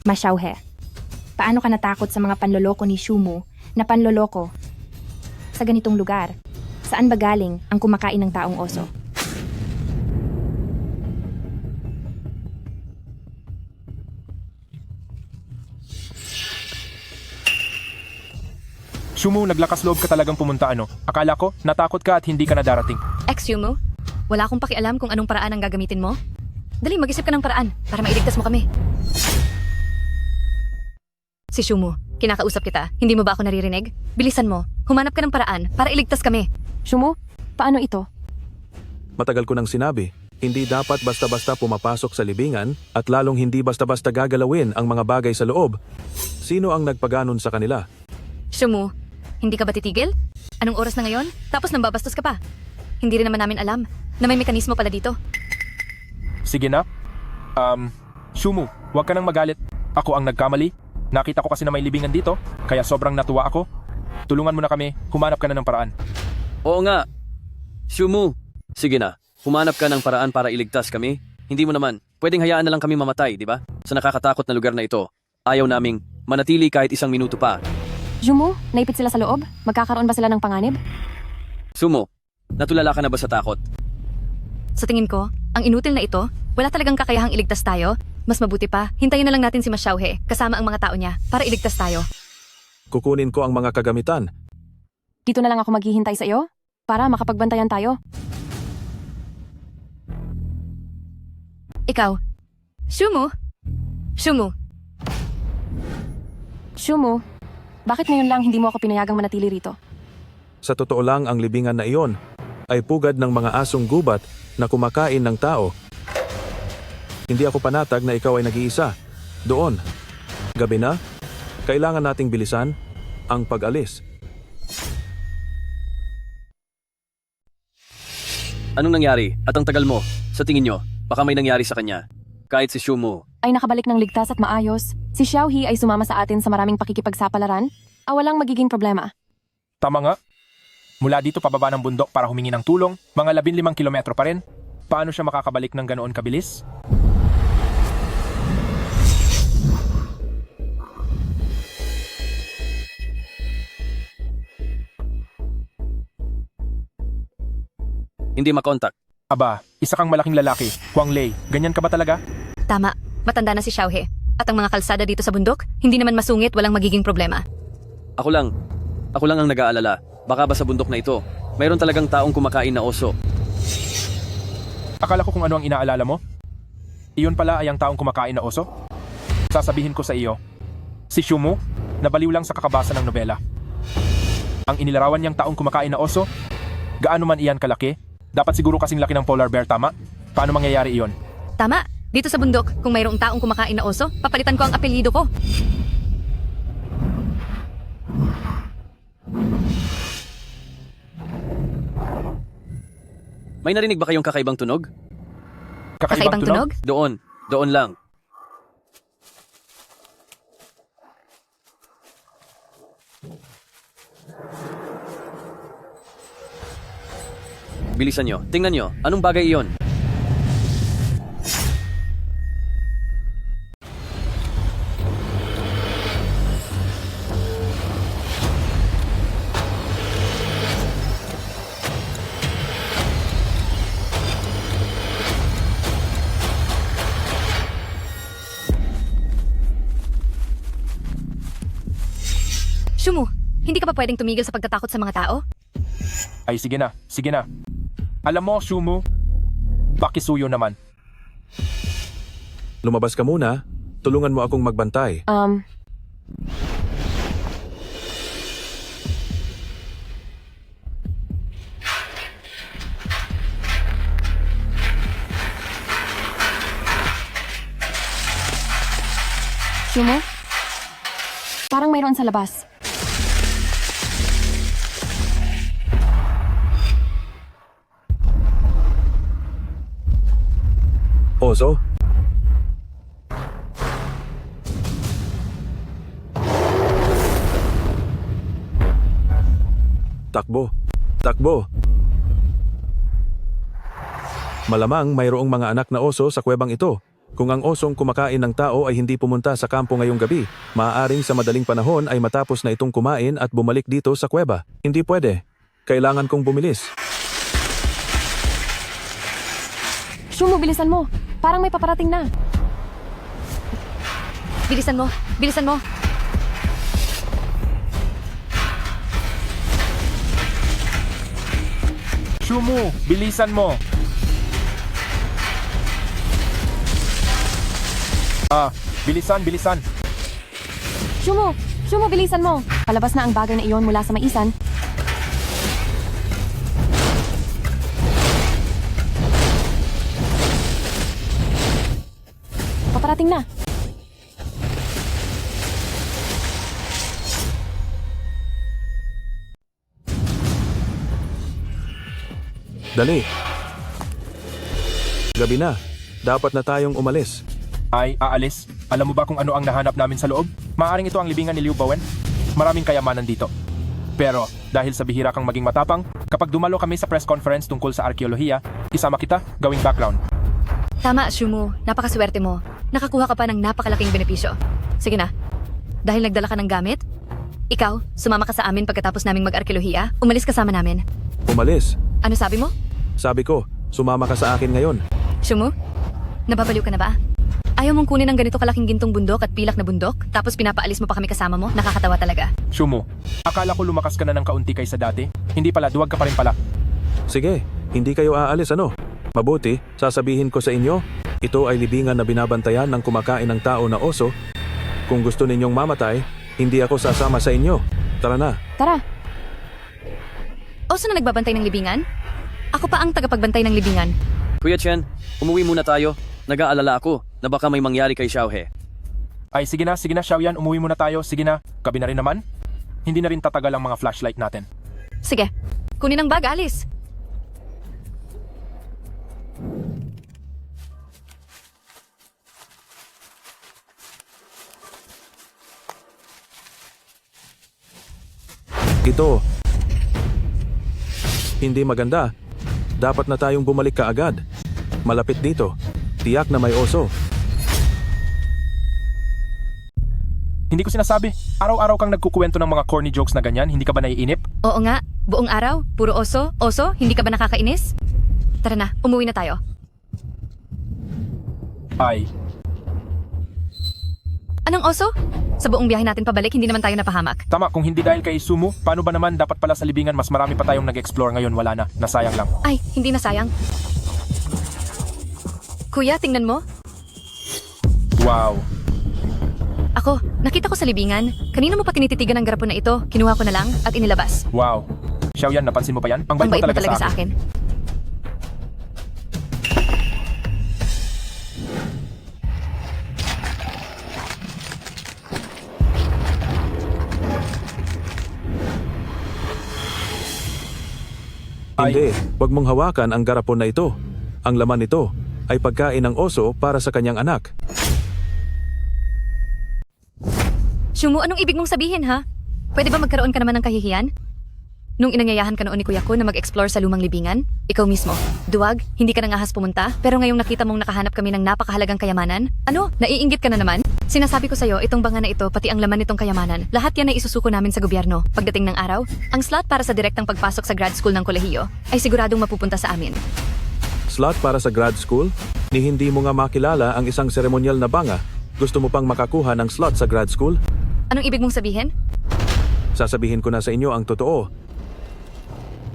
Xiaohe, paano ka natakot sa mga panloloko ni Shumo na panloloko sa ganitong lugar? Saan ba galing ang kumakain ng taong oso?
Shumo, naglakas loob ka talagang pumunta ano. Akala ko, natakot ka at hindi ka na darating.
Ex-Yumo, wala akong pakialam kung anong paraan ang gagamitin mo. Dali, mag-isip ka ng paraan para mailigtas mo kami. Si Shumo, kinakausap kita. Hindi mo ba ako naririnig? Bilisan mo. Humanap ka ng paraan para iligtas kami.
Shumo, paano ito?
Matagal ko nang sinabi, hindi dapat basta-basta pumapasok sa libingan at lalong hindi basta-basta gagalawin ang mga bagay sa loob. Sino ang nagpaganon sa kanila?
Shumo, hindi ka ba titigil? Anong oras na ngayon? Tapos nambabastos ka pa. Hindi rin naman namin alam na may mekanismo pala dito.
Sige na. Shumo, huwag ka nang magalit. Ako ang nagkamali. Nakita ko kasi na may libingan dito, kaya sobrang natuwa ako. Tulungan mo na kami, humanap ka na ng paraan.
Oo nga. Shumo, sige na. Humanap ka ng paraan para iligtas kami. Hindi mo naman. Pwedeng hayaan na lang kami mamatay, di ba? Sa nakakatakot na lugar na ito. Ayaw naming manatili kahit isang minuto pa.
Shumo, naipit sila sa loob? Magkakaroon ba sila ng panganib?
Sumo, natulala ka na ba sa takot?
Sa tingin ko, ang inutil na ito, wala talagang kakayahang iligtas tayo. Mas mabuti pa, hintayin na lang natin si Xiaohe kasama ang mga tao niya para iligtas tayo.
Kukunin ko ang mga kagamitan.
Dito na lang ako maghihintay sa iyo para makapagbantayan tayo.
Ikaw, Shumu? Shumu,
Shumu, bakit ngayon lang hindi mo ako pinayagang manatili rito?
Sa totoo lang, ang libingan na iyon ay pugad ng mga asong gubat na kumakain ng tao. Hindi ako panatag na ikaw ay nag-iisa. Doon. Gabi na. Kailangan nating bilisan ang pag-alis.
Anong nangyari? At ang tagal mo? Sa tingin nyo, baka may nangyari sa kanya. Kahit si Shumu.
Ay nakabalik ng ligtas at maayos. Si Xiaohe ay sumama sa atin sa maraming pakikipagsapalaran. Walang magiging problema.
Tama nga. Mula dito pababa ng bundok para humingi ng tulong, mga 15 kilometro pa rin. Paano siya makakabalik ng ganoon kabilis?
Hindi makontak.
Aba, isa kang malaking lalaki, Huang Lei. Ganyan ka ba talaga?
tama. Matanda na si Xiaohe. At ang mga kalsada dito sa bundok, hindi naman masungit, walang magiging problema.
Ako lang ang nag-aalala. Baka ba sa bundok na ito, mayroon talagang taong kumakain na oso.
Akala ko kung ano ang inaalala mo. Iyon pala ay ang taong kumakain na oso. Sasabihin ko sa iyo, si Shumu, nabaliw lang sa kakabasa ng nobela. Ang inilarawan niyang taong kumakain na oso, gaano man iyan kalaki, dapat siguro kasing laki ng polar bear, tama? Paano mangyayari iyon?
Tama. Dito sa bundok, kung mayroong taong kumakain na oso, papalitan ko ang apelyido ko.
May narinig ba kayong kakaibang tunog?
Kakaibang tunog?
Doon lang. Bilisan nyo. Tingnan nyo. Anong bagay iyon?
Shumu, hindi ka pa pwedeng tumigil sa pagtatakot sa mga tao?
Ay sige na. Alam mo, Shumu, pakisuyo naman.
Lumabas ka muna. Tulungan mo akong magbantay.
Shumu, parang mayroon sa labas.
Oso? Takbo. Malamang mayroong mga anak na oso sa kuwebang ito. Kung ang osong kumakain ng tao ay hindi pumunta sa kampo ngayong gabi, maaaring sa madaling panahon ay matapos na itong kumain at bumalik dito sa kuweba. Hindi pwede. Kailangan kong bumilis.
Shumu, bilisan mo. Parang may paparating na.
Bilisan mo.
Shumu, bilisan mo. Bilisan.
Shumu, bilisan mo. Palabas na ang bagay na iyon mula sa maisan. Paparating na.
Dali. Gabi na. Dapat na tayong umalis.
Ay, aalis. Alam mo ba kung ano ang nahanap namin sa loob? Maaring ito ang libingan ni Liu Bawen. Maraming kayamanan dito. Pero, dahil sa bihira kang maging matapang, kapag dumalo kami sa press conference tungkol sa arkeolohiya, isama kita, gawing background.
Tama, Shumu. Napakaswerte mo. Nakakuha ka pa ng napakalaking benepisyo. Sige na. Dahil nagdala ka ng gamit, ikaw, sumama ka sa amin pagkatapos naming mag-arkeolohiya, umalis kasama namin.
Umalis?
Ano sabi mo?
Sabi ko, sumama ka sa akin ngayon.
Shumu, nababaliw ka na ba? Ayaw mong kunin ng ganito kalaking gintong bundok at pilak na bundok, tapos pinapaalis mo pa kami kasama mo? Nakakatawa talaga.
Shumo, akala ko lumakas ka na ng kaunti kaysa dati. Hindi pala, duwag ka pa rin pala.
Sige, hindi kayo aalis ano? Mabuti, sasabihin ko sa inyo, ito ay libingan na binabantayan ng kumakain ng tao na oso. Kung gusto ninyong mamatay, hindi ako sasama sa inyo. Tara na.
Tara,
Oso na nagbabantay ng libingan? Ako pa ang tagapagbantay ng libingan.
Kuya Chen, umuwi muna tayo. Nag-aalala ako na baka may mangyari kay Xiaohe.
Ay sige na Xiaoyan, umuwi muna tayo. Sige na, gabi na rin naman. Hindi na rin tatagal ang mga flashlight natin.
Sige, kunin ang bag, alis.
Ito. Hindi maganda. Dapat na tayong bumalik kaagad. Malapit dito. Tiyak na may oso.
Hindi ko sinasabi. Araw-araw kang nagkukuwento ng mga corny jokes na ganyan, hindi ka ba naiinip?
Oo nga, buong araw, puro oso. Oso, hindi ka ba nakakainis? Tara na, umuwi na tayo.
Ay,
Anong oso? Sa buong biyahe natin pabalik, hindi naman tayo napahamak.
tama, kung hindi dahil kay Sumo, paano ba naman dapat pala sa libingan mas marami pa tayong nag-explore ngayon, wala na, nasayang lang.
Ay, hindi na sayang. Kuya, tingnan mo.
Wow.
Ako, nakita ko sa libingan. Kanina mo pa tinititigan ang garapon na ito. Kinuha ko na lang at inilabas.
Wow. Xiaoyan, napansin mo pa yan? Ang
Ang
bait
bait
mo talaga sa akin.
Hindi, wag mong hawakan ang garapon na ito. Ang laman nito ay pagkain ng oso para sa kanyang anak.
Shumo, anong ibig mong sabihin, ha? Pwede ba magkaroon ka naman ng kahihiyan? Nung inanyayahan ka noon ni Kuya ko na mag-explore sa lumang libingan, ikaw mismo, duwag, hindi ka nangahas pumunta, pero ngayong nakita mong nakahanap kami ng napakahalagang kayamanan, ano, naiinggit ka na naman? Sinasabi ko sa'yo, itong banga na ito, pati ang laman nitong kayamanan, lahat yan ay isusuko namin sa gobyerno. Pagdating ng araw, ang slot para sa direktang pagpasok sa grad school ng kolehiyo ay siguradong mapupunta sa amin.
Slot para sa grad school? Ni hindi mo nga makilala ang isang seremonyal na banga. Gusto mo pang makakuha ng slot sa grad school?
Anong ibig mong sabihin?
Sasabihin ko na sa inyo ang totoo.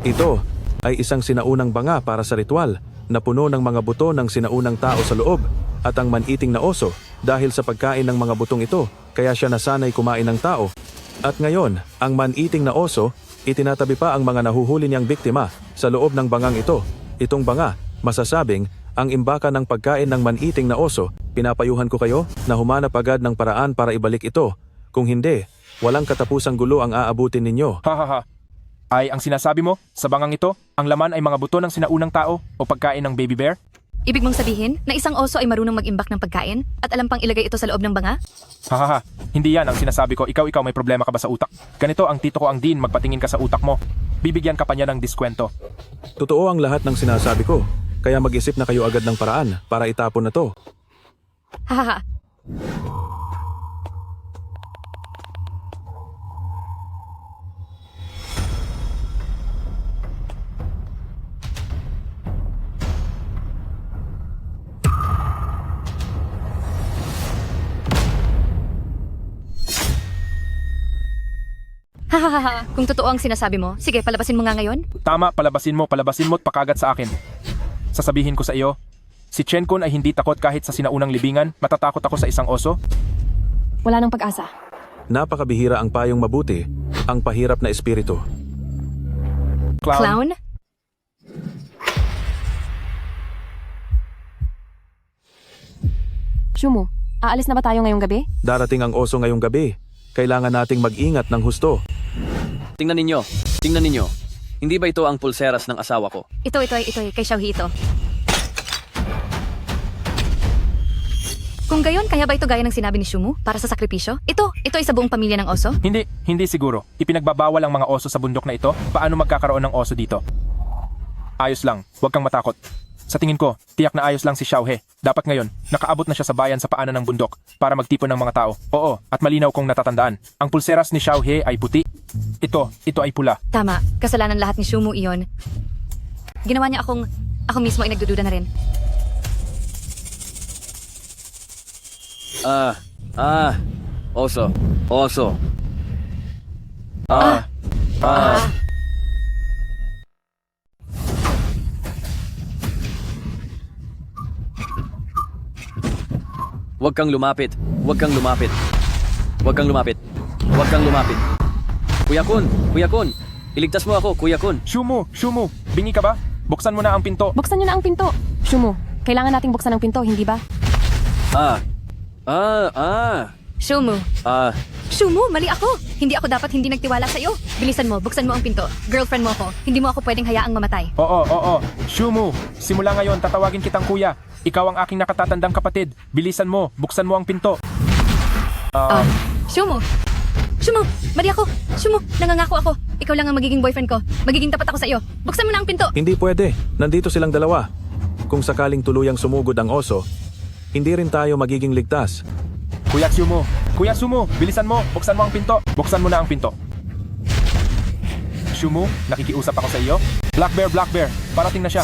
Ito ay isang sinaunang banga para sa ritual na puno ng mga buto ng sinaunang tao sa loob at ang maniting na oso dahil sa pagkain ng mga butong ito kaya siya nasanay kumain ng tao. At ngayon, ang maniting na oso itinatabi pa ang mga nahuhuli niyang biktima sa loob ng bangang ito. Itong banga, masasabing, ang imbaka ng pagkain ng maniting na oso. Pinapayuhan ko kayo na humanap agad ng paraan para ibalik ito. Kung hindi, walang katapusang gulo ang aabutin ninyo.
Hahaha. Ay, ang sinasabi mo, sa bangang ito, ang laman ay mga buto ng sinaunang tao o pagkain ng baby bear?
Ibig mong sabihin na isang oso ay marunong mag-imbak ng pagkain at alam pang ilagay ito sa loob ng banga?
Hahaha. Hindi yan ang sinasabi ko. Ikaw, may problema ka ba sa utak? Ganito ang tito ko ang Dean, magpatingin ka sa utak mo. Bibigyan ka pa niya ng diskwento.
Totoo ang lahat ng sinasabi ko, kaya mag-isip na kayo agad ng paraan para itapon na to.
Hahaha. Hahaha, kung totoo ang sinasabi mo, sige, palabasin mo nga ngayon.
Tama, palabasin mo at pakagat sa akin. Sasabihin ko sa iyo, si Chen Kun ay hindi takot kahit sa sinaunang libingan, matatakot ako sa isang oso.
wala nang pag-asa.
Napakabihira ang payong mabuti, ang pahirap na espiritu.
Clown?
Shumo, aalis na ba tayo ngayong gabi?
Darating ang oso ngayong gabi. Kailangan nating mag-ingat ng husto.
Tingnan ninyo. Hindi ba ito ang pulseras ng asawa ko?
Ito, kay Xiaohe ito. Kung gayon, kaya ba ito gaya ng sinabi ni Shumo para sa sakripisyo? Ito ay sa buong pamilya ng oso?
Hindi siguro. Ipinagbabawal ang mga oso sa bundok na ito. Paano magkakaroon ng oso dito? Ayos lang, huwag kang matakot. Sa tingin ko, tiyak na ayos lang si Xiaohe. Dapat ngayon, nakaabot na siya sa bayan sa paanan ng bundok para magtipon ng mga tao. Oo, at malinaw kong natatandaan. Ang pulseras ni Xiaohe ay puti. Ito ay pula.
Tama, kasalanan lahat ni Shumo iyon. Ginawa niya ako mismo ay nagdududa na rin.
Oso. Oso. Huwag kang lumapit. Huwag kang lumapit. Huwag kang lumapit. Huwag kang lumapit. Kuya Kun, iligtas mo ako, Kuya Kun.
Shumu, bingi ka ba? Buksan mo na ang pinto.
Buksan niyo na ang pinto. Shumu, kailangan nating buksan ang pinto, hindi ba?
Shumu. Shumu, mali ako. Hindi ako dapat hindi nagtiwala sa'yo. Bilisan mo, buksan mo ang pinto. Girlfriend mo ako. Hindi mo ako pwedeng hayaang mamatay.
Oo. Shumu, simula ngayon tatawagin kitang kuya. Ikaw ang aking nakatatandang kapatid. Bilisan mo, buksan mo ang pinto.
Shumu. Shumu, mali ako. Shumu, nangangako ako. Ikaw lang ang magiging boyfriend ko. Magiging tapat ako sa iyo. Buksan mo na ang pinto.
Hindi pwede. Nandito silang dalawa. Kung sakaling tuluyang sumugod ang oso, hindi rin tayo magiging ligtas.
Kuya Sumo, bilisan mo, buksan mo ang pinto. Buksan mo na ang pinto. Shumu, nakikiusap ako sa iyo. Black Bear, parating na siya.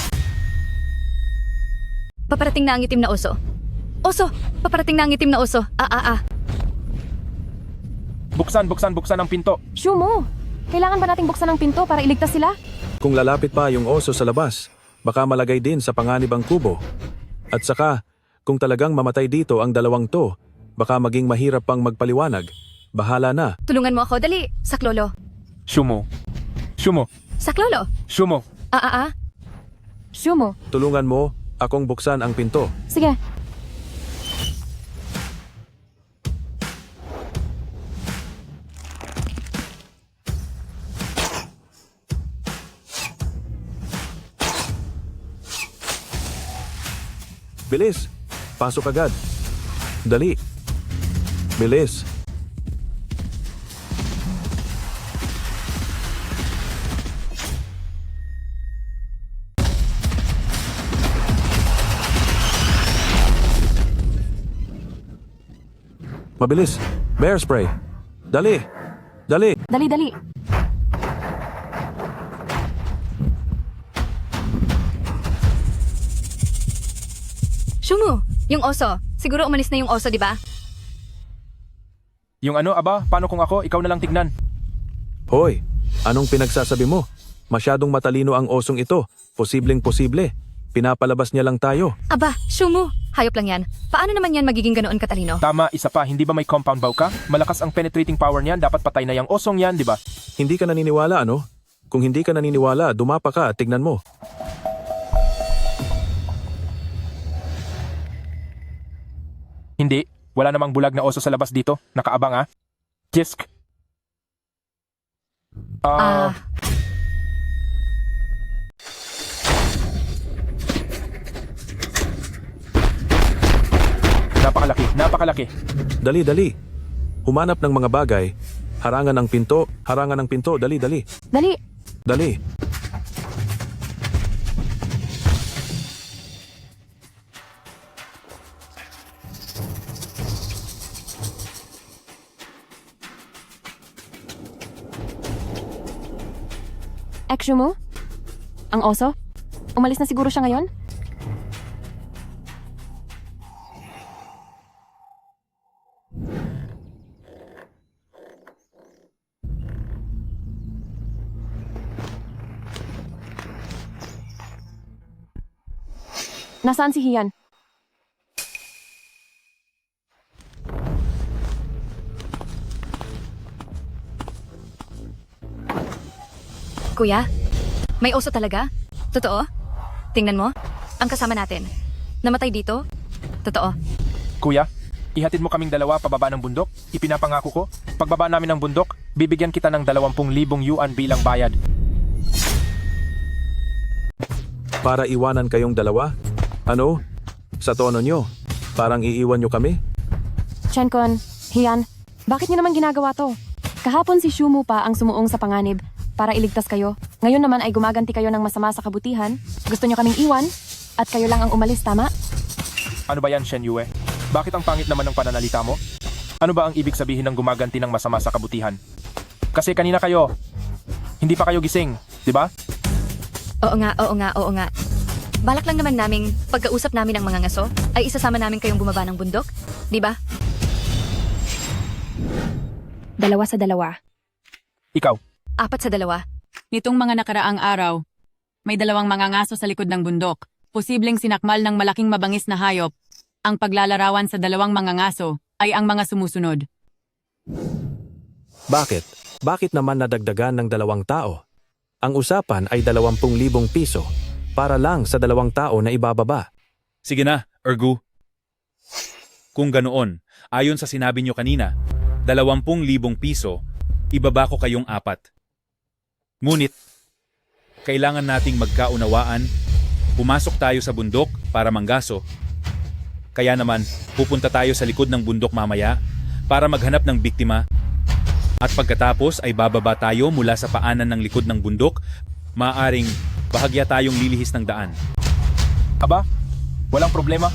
Paparating na ang itim na oso. Oso, paparating na ang itim na oso.
Buksan ang pinto.
Shumu, kailangan ba nating buksan ang pinto para iligtas sila?
Kung lalapit pa yung oso sa labas, baka malagay din sa panganib ang kubo. At saka, kung talagang mamatay dito ang dalawang to, baka maging mahirap pang magpaliwanag. Bahala na.
Tulungan mo ako, dali. Saklolo.
Shumu.
Saklolo.
Shumu.
Shumu,
Tulungan mo akong buksan ang pinto.
sige.
Bilis! Pasok agad. Dali. Bilis. Mabilis. Bear spray. Dali. Dali.
Dali.
Shumu, yung oso. Siguro umalis na yung oso, di ba?
Yung ano, aba, paano kung ako, ikaw na lang tignan?
Hoy, anong pinagsasabi mo? Masyadong matalino ang osong ito. Posibleng-posible. Pinapalabas niya lang tayo.
Aba, Shumu, hayop lang yan. Paano naman yan magiging ganoon katalino?
Tama, isa pa, hindi ba may compound bow ka? Malakas ang penetrating power niyan, dapat patay na yung osong yan, di ba?
Hindi ka naniniwala, ano? Kung hindi ka naniniwala, dumapa ka at tignan mo.
Hindi, wala namang bulag na oso sa labas dito. Nakaabang Jisk. Napakalaki.
Dali. Humanap ng mga bagay. Harangan ang pinto. Dali.
Dali. Shumu? Ang oso? Umalis na siguro siya ngayon? Nasaan si Hian?
Kuya, may oso talaga? Totoo? Tingnan mo, ang kasama natin. Namatay dito? Totoo.
Kuya, ihatid mo kaming dalawa pababa ng bundok. Ipinapangako ko, pagbaba namin ng bundok, bibigyan kita ng 20,000 yuan bilang bayad.
Para iwanan kayong dalawa? Ano? Sa tono nyo? Parang iiwan nyo kami?
Chenkon, Hian, bakit niyo naman ginagawa to? Kahapon si Shumu pa ang sumuong sa panganib para iligtas kayo. Ngayon naman ay gumaganti kayo ng masama sa kabutihan. Gusto niyo kaming iwan at kayo lang ang umalis, tama?
Ano ba yan, Shen Yue? Bakit ang pangit naman ng pananalita mo? Ano ba ang ibig sabihin ng gumaganti ng masama sa kabutihan? Kasi kanina kayo, hindi pa kayo gising, di ba?
Oo nga. Balak lang naman naming pagkausap namin ng mga ngaso ay isasama namin kayong bumaba ng bundok, di ba?
2 sa 2.
Ikaw,
4 sa 2.
Nitong mga nakaraang araw, may 2 mangangaso sa likod ng bundok. Posibleng sinakmal ng malaking mabangis na hayop. Ang paglalarawan sa 2 mangangaso ay ang mga sumusunod.
Bakit? Bakit naman nadagdagan ng 2 tao? Ang usapan ay 20,000 piso para lang sa 2 tao na ibababa.
Sige na, Ergu. Kung ganoon, ayon sa sinabi nyo kanina, 20,000 piso, ibaba ko kayong 4. Ngunit, kailangan nating magkaunawaan, pumasok tayo sa bundok para manggaso. Kaya naman, pupunta tayo sa likod ng bundok mamaya para maghanap ng biktima. At pagkatapos ay bababa tayo mula sa paanan ng likod ng bundok, maaaring bahagya tayong lilihis ng daan.
aba, walang problema,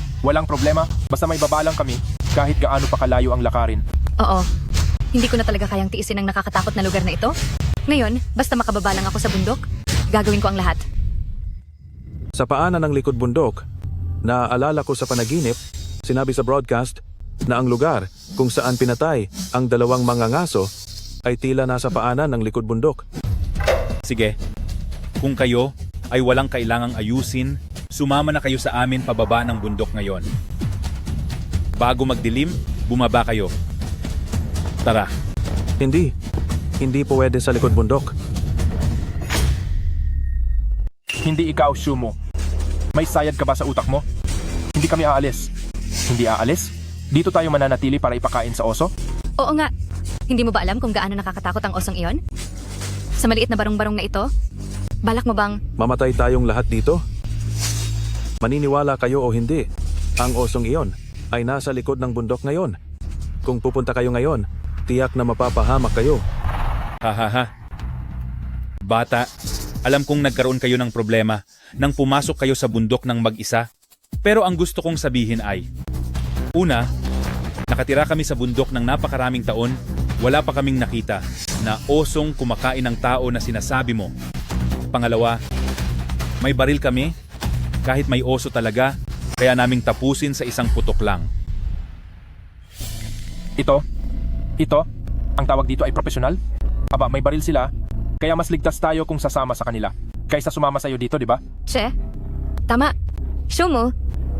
basta may baba lang kami, kahit gaano pa kalayo ang lakarin.
Oo. Hindi ko na talaga kayang tiisin ang nakakatakot na lugar na ito. Ngayon, basta makababa lang ako sa bundok, gagawin ko ang lahat.
Sa paanan ng likod bundok, naaalala ko sa panaginip, sinabi sa broadcast na ang lugar kung saan pinatay ang 2 mangangaso ay tila nasa paanan ng likod bundok.
Sige, kung kayo ay walang kailangang ayusin, sumama na kayo sa amin pababa ng bundok ngayon. Bago magdilim, bumaba kayo. Tara.
Hindi pwede sa likod bundok.
Hindi ikaw, Shumo. May sayad ka ba sa utak mo? Hindi kami aalis. Hindi aalis? Dito tayo mananatili para ipakain sa oso?
Oo nga. Hindi mo ba alam kung gaano nakakatakot ang osong iyon? Sa maliit na barong-barong na ito, balak mo bang...
Mamatay tayong lahat dito? Maniniwala kayo o hindi, ang osong iyon ay nasa likod ng bundok ngayon. Kung pupunta kayo ngayon, tiyak na mapapahamak kayo.
Hahaha. Bata, alam kong nagkaroon kayo ng problema nang pumasok kayo sa bundok ng mag-isa. Pero ang gusto kong sabihin ay, una, nakatira kami sa bundok ng napakaraming taon, wala pa kaming nakita na osong kumakain ng tao na sinasabi mo. Pangalawa, may baril kami, kahit may oso talaga, kaya naming tapusin sa isang putok lang.
Ito, ang tawag dito ay profesional? Aba, may baril sila, kaya mas ligtas tayo kung sasama sa kanila, kaysa sumama sa'yo dito, di ba?
Che, tama. Shumo,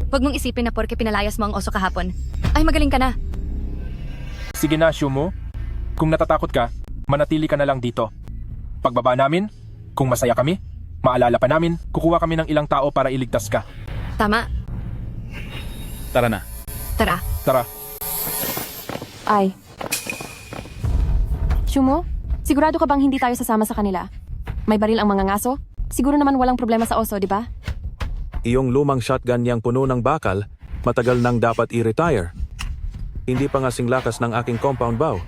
huwag mong isipin na porke pinalayas mo ang oso kahapon, ay magaling ka na.
Sige na, Shumo. Kung natatakot ka, manatili ka na lang dito. Pagbaba namin, kung masaya kami, maalala pa namin, kukuha kami ng ilang tao para iligtas ka.
Tama.
Tara na.
Tara.
Tara.
Ay. Shumo, sigurado ka bang hindi tayo sasama sa kanila? May baril ang mga ngaso? Siguro naman walang problema sa oso, di ba?
Iyong lumang shotgun niyang puno ng bakal, matagal nang dapat i-retire. Hindi pa nga singlakas ng aking compound bow.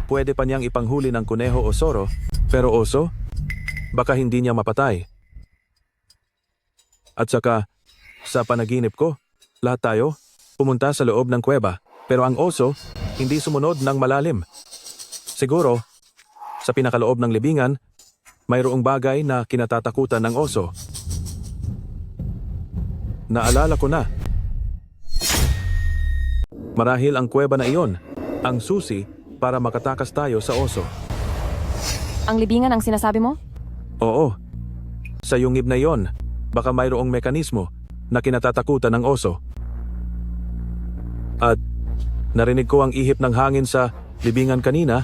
Pwede pa niyang ipanghuli ng kuneho o soro, pero oso? Baka hindi niya mapatay. At saka, sa panaginip ko, lahat tayo pumunta sa loob ng kuweba, pero ang oso hindi sumunod ng malalim. Siguro, sa pinakaloob ng libingan, mayroong bagay na kinatatakutan ng oso. Naalala ko na. Marahil ang kuweba na iyon, ang susi para makatakas tayo sa oso.
Ang libingan ang sinasabi mo?
Oo. Sa yungib na iyon, baka mayroong mekanismo na kinatatakutan ng oso. At narinig ko ang ihip ng hangin sa libingan kanina,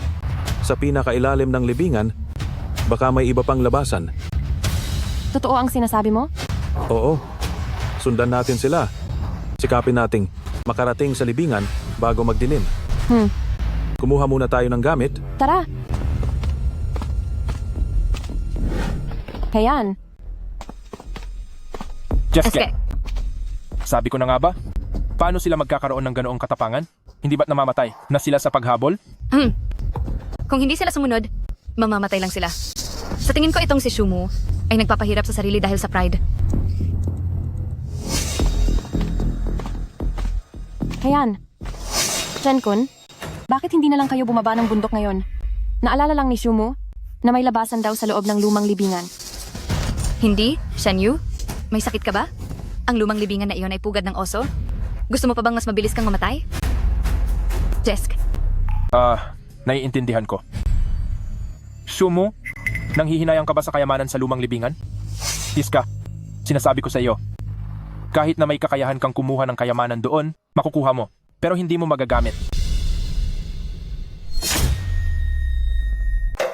sa pinakailalim ng libingan, baka may iba pang labasan.
Totoo ang sinasabi mo?
Oo. Sundan natin sila. Sikapin nating makarating sa libingan bago magdilim. Kumuha muna tayo ng gamit.
Tara! Kayan.
Jessica, sabi ko na nga ba? Paano sila magkakaroon ng ganoong katapangan? Hindi ba't namamatay na sila sa paghabol?
Kung hindi sila sumunod, mamamatay lang sila. Sa tingin ko itong si Shumo ay nagpapahirap sa sarili dahil sa pride.
Kayan. Chen-kun, bakit hindi na lang kayo bumaba ng bundok ngayon? Naalala lang ni Shumo na may labasan daw sa loob ng lumang libingan.
Hindi, Shanyu? May sakit ka ba? Ang lumang libingan na iyon ay pugad ng oso? Gusto mo pa bang mas mabilis kang mamatay? Jesk,
Naiintindihan ko. Sumo, nanghihinayang ka ba sa kayamanan sa lumang libingan? Tiska, sinasabi ko sa iyo, kahit na may kakayahan kang kumuha ng kayamanan doon, makukuha mo, pero hindi mo magagamit.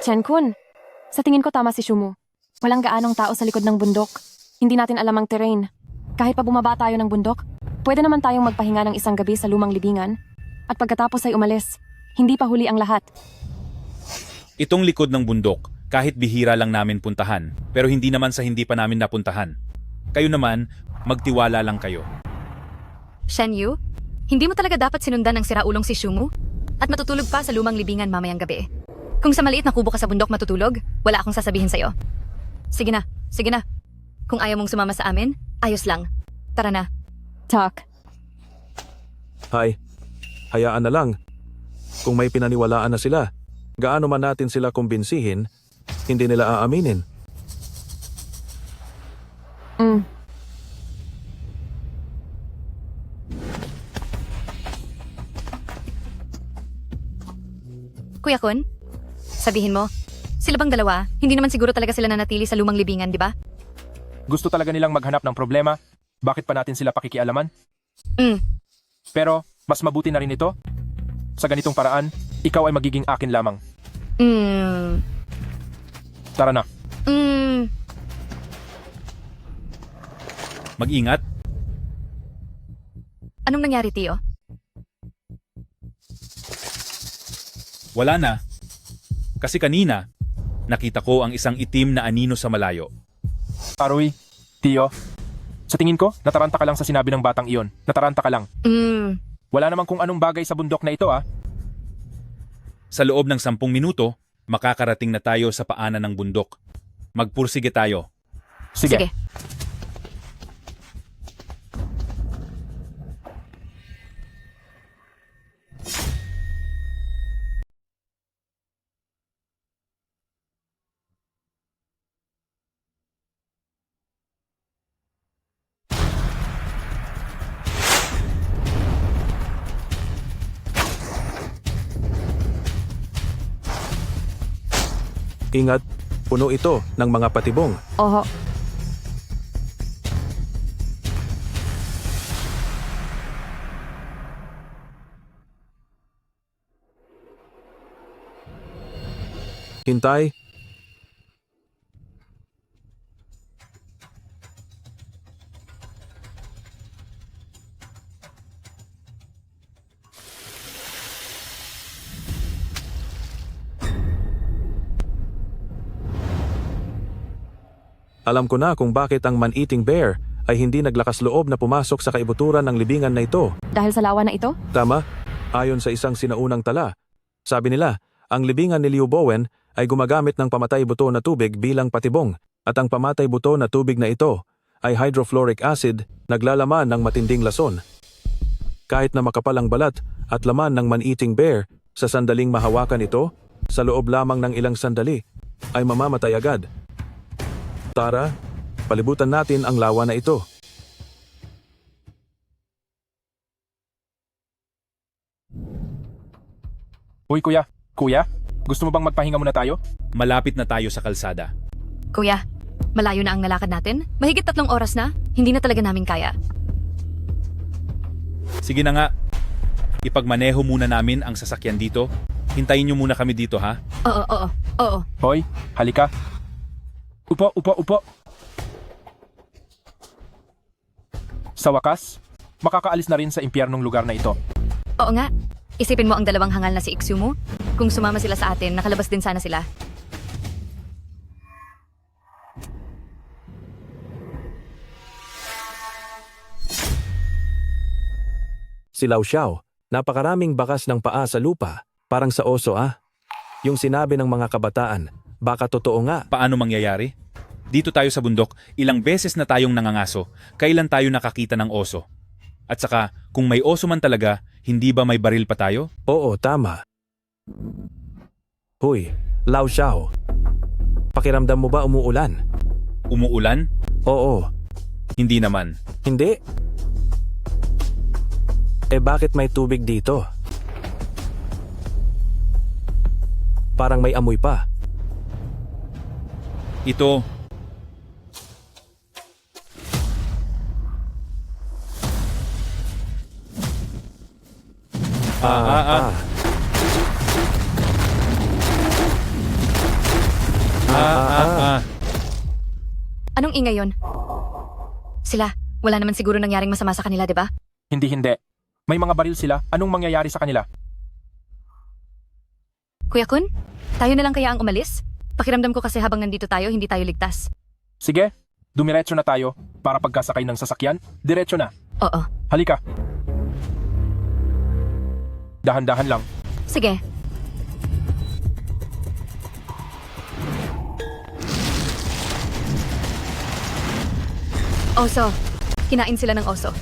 Chen-kun, sa tingin ko tama si Shumu. Walang gaanong tao sa likod ng bundok. Hindi natin alam ang terrain. Kahit pa bumaba tayo ng bundok, pwede naman tayong magpahinga ng isang gabi sa lumang libingan. At pagkatapos ay umalis, hindi pa huli ang lahat.
Itong likod ng bundok, kahit bihira lang namin puntahan, pero hindi naman sa hindi pa namin napuntahan. Kayo naman, magtiwala lang kayo.
Shen Yu, hindi mo talaga dapat sinundan ng siraulong si Shumu at matutulog pa sa lumang libingan mamayang gabi. Kung sa maliit na kubo ka sa bundok matutulog, wala akong sasabihin sa'yo. Sige na, sige na. Kung ayaw mong sumama sa amin, ayos lang. Tara na.
Talk.
Hay, hayaan na lang. Kung may pinaniwalaan na sila, gaano man natin sila kumbinsihin, hindi nila aaminin.
Kuya Kun, sabihin mo, sila bang dalawa, hindi naman siguro talaga sila nanatili sa lumang libingan, di ba?
Gusto talaga nilang maghanap ng problema, bakit pa natin sila pakikialaman? Pero, mas mabuti na rin ito. Sa ganitong paraan, ikaw ay magiging akin lamang. Tara na.
Mag-ingat.
Anong nangyari, Tio?
Wala na. Kasi kanina, nakita ko ang isang itim na anino sa malayo.
Aroy, Tio, sa tingin ko, nataranta ka lang sa sinabi ng batang iyon. Nataranta ka lang. Wala namang kung anong bagay sa bundok na ito, ah.
Sa loob ng 10 minuto, makakarating na tayo sa paanan ng bundok. Magpursige tayo.
Sige.
Ingat, puno ito ng mga patibong.
Oho.
Hintay. Alam ko na kung bakit ang man-eating bear ay hindi naglakas loob na pumasok sa kaibuturan ng libingan na ito.
Dahil sa lawa na ito?
Tama, ayon sa isang sinaunang tala. Sabi nila, ang libingan ni Liu Bowen ay gumagamit ng pamatay buto na tubig bilang patibong at ang pamatay buto na tubig na ito ay hydrofluoric acid naglalaman ng matinding lason. Kahit na makapal ang balat at laman ng man-eating bear, sa sandaling mahawakan ito, sa loob lamang ng ilang sandali, ay mamamatay agad. Tara, palibutan natin ang lawa na ito.
Uy, kuya. Kuya, gusto mo bang magpahinga muna tayo?
Malapit na tayo sa kalsada.
Kuya, malayo na ang nalakad natin. Mahigit 3 oras na. Hindi na talaga namin kaya.
Sige na nga. Ipagmaneho muna namin ang sasakyan dito. Hintayin niyo muna kami dito, ha?
Oo.
Hoy, halika. Upo. Sa wakas, makakaalis na rin sa impyernong lugar na ito.
Oo nga. Isipin mo ang 2 hangal na si Iksumu. Kung sumama sila sa atin, nakalabas din sana sila.
Si Lao Xiao, napakaraming bakas ng paa sa lupa, parang sa oso ah. Yung sinabi ng mga kabataan, baka totoo nga.
Paano mangyayari? Dito tayo sa bundok, ilang beses na tayong nangangaso. Kailan tayo nakakita ng oso? At saka, kung may oso man talaga, hindi ba may baril pa tayo?
Oo, tama. Huy, Lao Xiao. Pakiramdam mo ba umuulan?
Umuulan?
Oo.
Hindi naman.
Hindi? Eh bakit may tubig dito? Parang may amoy pa.
Ito.
Anong ingay yon? Sila, wala naman siguro nangyaring masama sa kanila, di ba?
Hindi. May mga baril sila. Anong mangyayari sa kanila?
Kuya Kun, tayo na lang kaya ang umalis? Pakiramdam ko kasi habang nandito tayo, hindi tayo ligtas.
Sige, dumiretso na tayo para pagkasakay ng sasakyan. Diretso na.
Oo.
Halika. Dahan-dahan lang.
Sige. Oso. Kinain sila ng oso.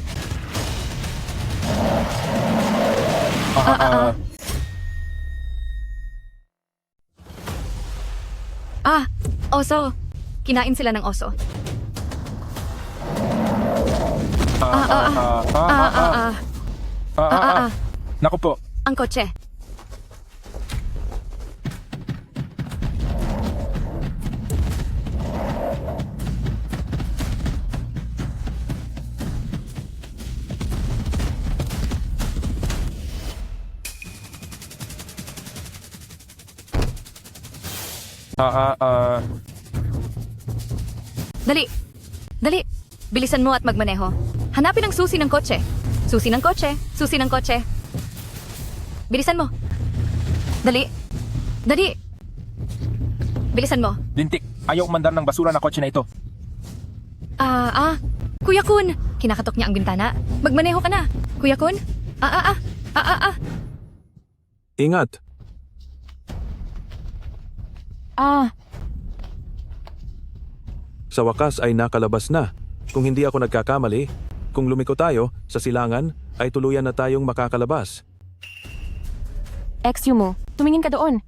Oso. Kinain sila ng oso.
Naku po.
Ang kotse. Dali. Dali. Bilisan mo at magmaneho. Hanapin ang susi ng kotse. Susi ng kotse. Susi ng kotse. Bilisan mo. Dali. Dali. Bilisan mo.
Lintik, ayaw umandar ng basura na kotse na ito.
Kuya Kun. Kinakatok niya ang bintana. Magmaneho ka na. Kuya Kun.
Ingat. Sa wakas ay nakalabas na. Kung hindi ako nagkakamali, kung lumiko tayo sa silangan, ay tuluyan na tayong makakalabas.
Yumo, tumingin ka doon.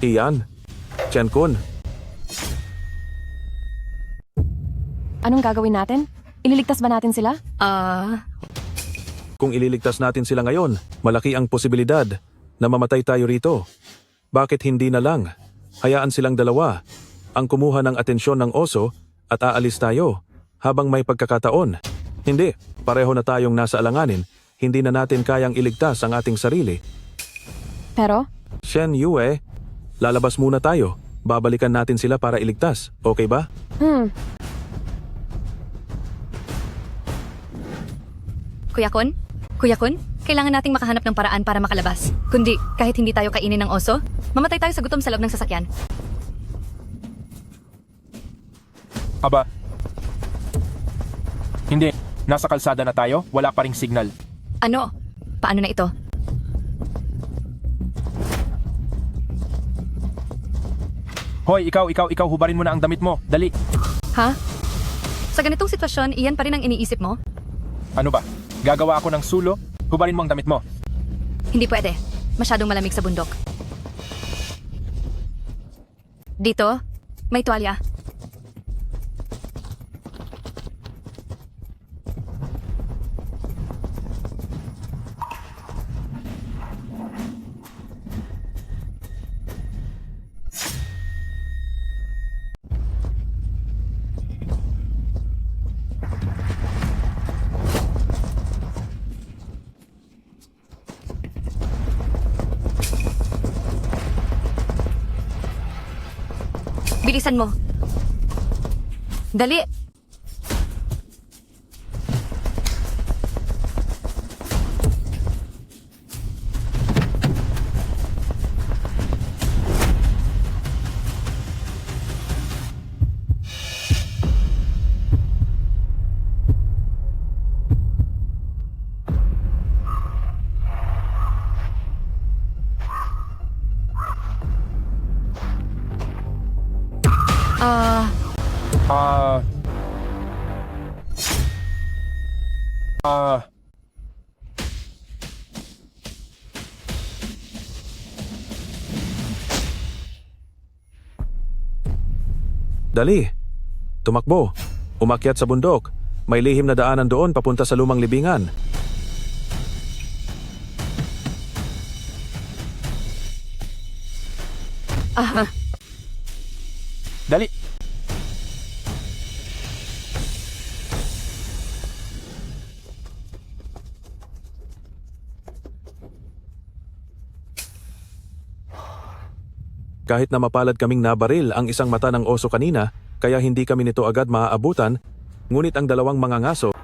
Iyan. Chen-kun.
Anong gagawin natin? Ililigtas ba natin sila?
Kung ililigtas natin sila ngayon, malaki ang posibilidad na mamatay tayo rito. Bakit hindi na lang? Hayaan silang dalawa ang kumuha ng atensyon ng oso at aalis tayo habang may pagkakataon. Hindi, pareho na tayong nasa alanganin. Hindi na natin kayang iligtas ang ating sarili.
Pero?
Shen Yue, lalabas muna tayo. Babalikan natin sila para iligtas. Okay ba?
Kuya Kun? Kuya Kun? Kailangan nating makahanap ng paraan para makalabas. Kundi, kahit hindi tayo kainin ng oso, mamatay tayo sa gutom sa loob ng sasakyan.
Aba. Hindi. Nasa kalsada na tayo, wala pa ring signal.
Ano? Paano na ito?
Hoy, ikaw, hubarin mo na ang damit mo. Dali.
Ha? Sa ganitong sitwasyon, iyan pa rin ang iniisip mo?
Ano ba? Gagawa ako ng sulo? Hubarin mo ang damit mo.
Hindi pwede. Masyadong malamig sa bundok. Dito, may tuwalya. Bilisan mo. Dali.
Dali. Tumakbo. Umakyat sa bundok. May lihim na daanan doon papunta sa lumang libingan.
Ah,
Dali.
Kahit na mapalad kaming nabaril ang isang mata ng oso kanina, kaya hindi kami nito agad maaabutan, ngunit ang dalawang mga ngaso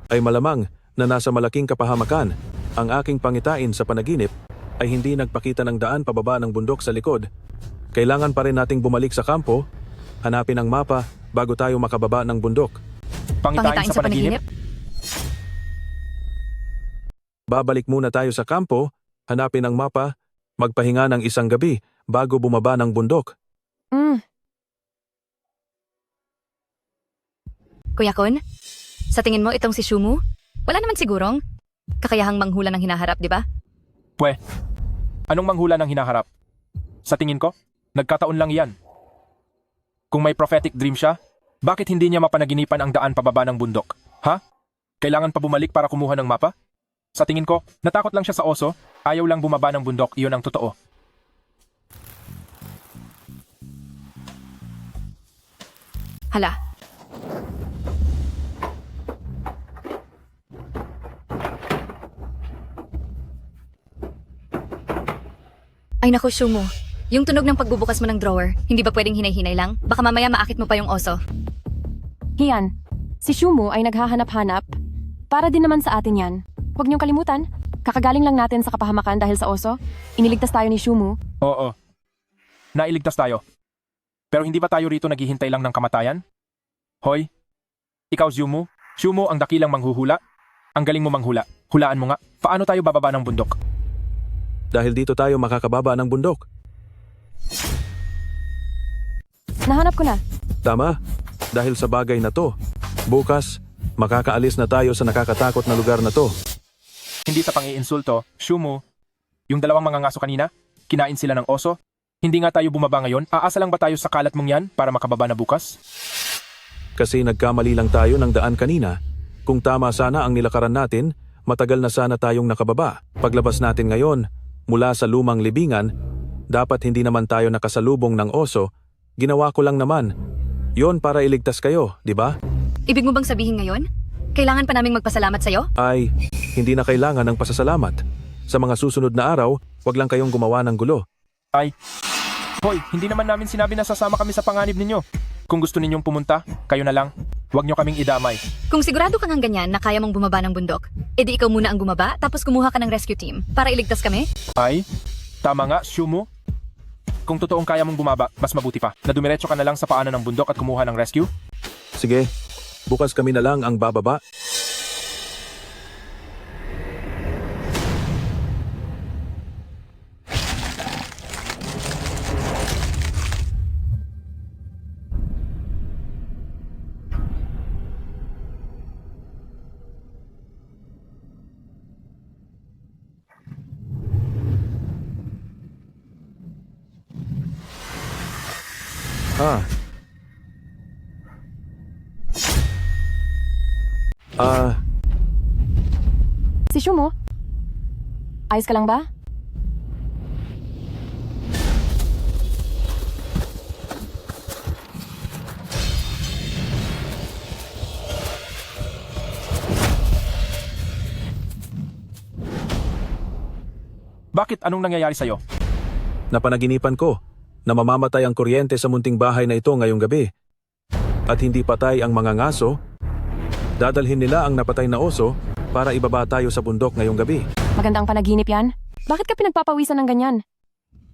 ay malamang na nasa malaking kapahamakan. Ang aking pangitain sa panaginip ay hindi nagpakita ng daan pababa ng bundok sa likod. Kailangan pa rin nating bumalik sa kampo, hanapin ang mapa bago tayo makababa ng bundok.
Pangitain sa panaginip?
Babalik muna tayo sa kampo, hanapin ang mapa, magpahinga ng isang gabi bago bumaba ng bundok.
Kuya Kun, sa tingin mo itong si Shumu? Wala naman sigurong kakayahang manghula ng hinaharap, di ba?
Pwe, anong manghula ng hinaharap? Sa tingin ko, nagkataon lang yan. Kung may prophetic dream siya, bakit hindi niya mapanaginipan ang daan pababa ng bundok? Ha? Kailangan pa bumalik para kumuha ng mapa? Sa tingin ko, natakot lang siya sa oso, ayaw lang bumaba ng bundok, iyon ang totoo.
Hala. Ay naku, Shumu. Yung tunog ng pagbubukas mo ng drawer, hindi ba pwedeng hinay-hinay lang? Baka mamaya maakit mo pa yung oso.
Hiyan, si Shumu ay naghahanap-hanap. Para din naman sa atin yan. Huwag niyong kalimutan, kakagaling lang natin sa kapahamakan dahil sa oso. Iniligtas tayo ni Shumu.
Oo. Nailigtas tayo. Pero hindi ba tayo rito naghihintay lang ng kamatayan? Hoy, ikaw Shumu. Shumu ang dakilang manghuhula. Ang galing mo manghula. Hulaan mo nga, paano tayo bababa ng bundok?
Dahil dito tayo makakababa ng bundok.
Nahanap ko na.
Tama, dahil sa bagay na to, bukas, makakaalis na tayo sa nakakatakot na lugar na to.
Hindi sa pang-iinsulto, Shumu, yung dalawang mga ngaso kanina, kinain sila ng oso. Hindi nga tayo bumaba ngayon, aasa lang ba tayo sa kalat mong yan para makababa na bukas?
Kasi nagkamali lang tayo ng daan kanina. Kung tama sana ang nilakaran natin, matagal na sana tayong nakababa. Paglabas natin ngayon, mula sa lumang libingan, dapat hindi naman tayo nakasalubong ng oso. Ginawa ko lang naman. Yon para iligtas kayo, di ba?
Ibig mo bang sabihin ngayon? Kailangan pa naming magpasalamat sa'yo?
Ay, hindi na kailangan ng pasasalamat. Sa mga susunod na araw, wag lang kayong gumawa ng gulo.
Ay, hoy, hindi naman namin sinabi na sasama kami sa panganib ninyo. Kung gusto ninyong pumunta, kayo na lang. Huwag nyo kaming idamay.
Kung sigurado kang ang ganyan na kaya mong bumaba ng bundok, edi ikaw muna ang bumaba tapos kumuha ka ng rescue team para iligtas kami?
Ay, tama nga, Shumu. Kung totoong kaya mong bumaba, mas mabuti pa na dumiretso ka na lang sa paanan ng bundok at kumuha ng rescue.
Sige, bukas kami na lang ang bababa.
Si Shumu? Ayos ka lang ba?
Bakit? Anong nangyayari sa'yo?
Napanaginipan ko na mamamatay ang kuryente sa munting bahay na ito ngayong gabi. At hindi patay ang mga ngaso, dadalhin nila ang napatay na oso para ibaba tayo sa bundok ngayong gabi.
Magandang panaginip yan. Bakit ka pinagpapawisan ng ganyan?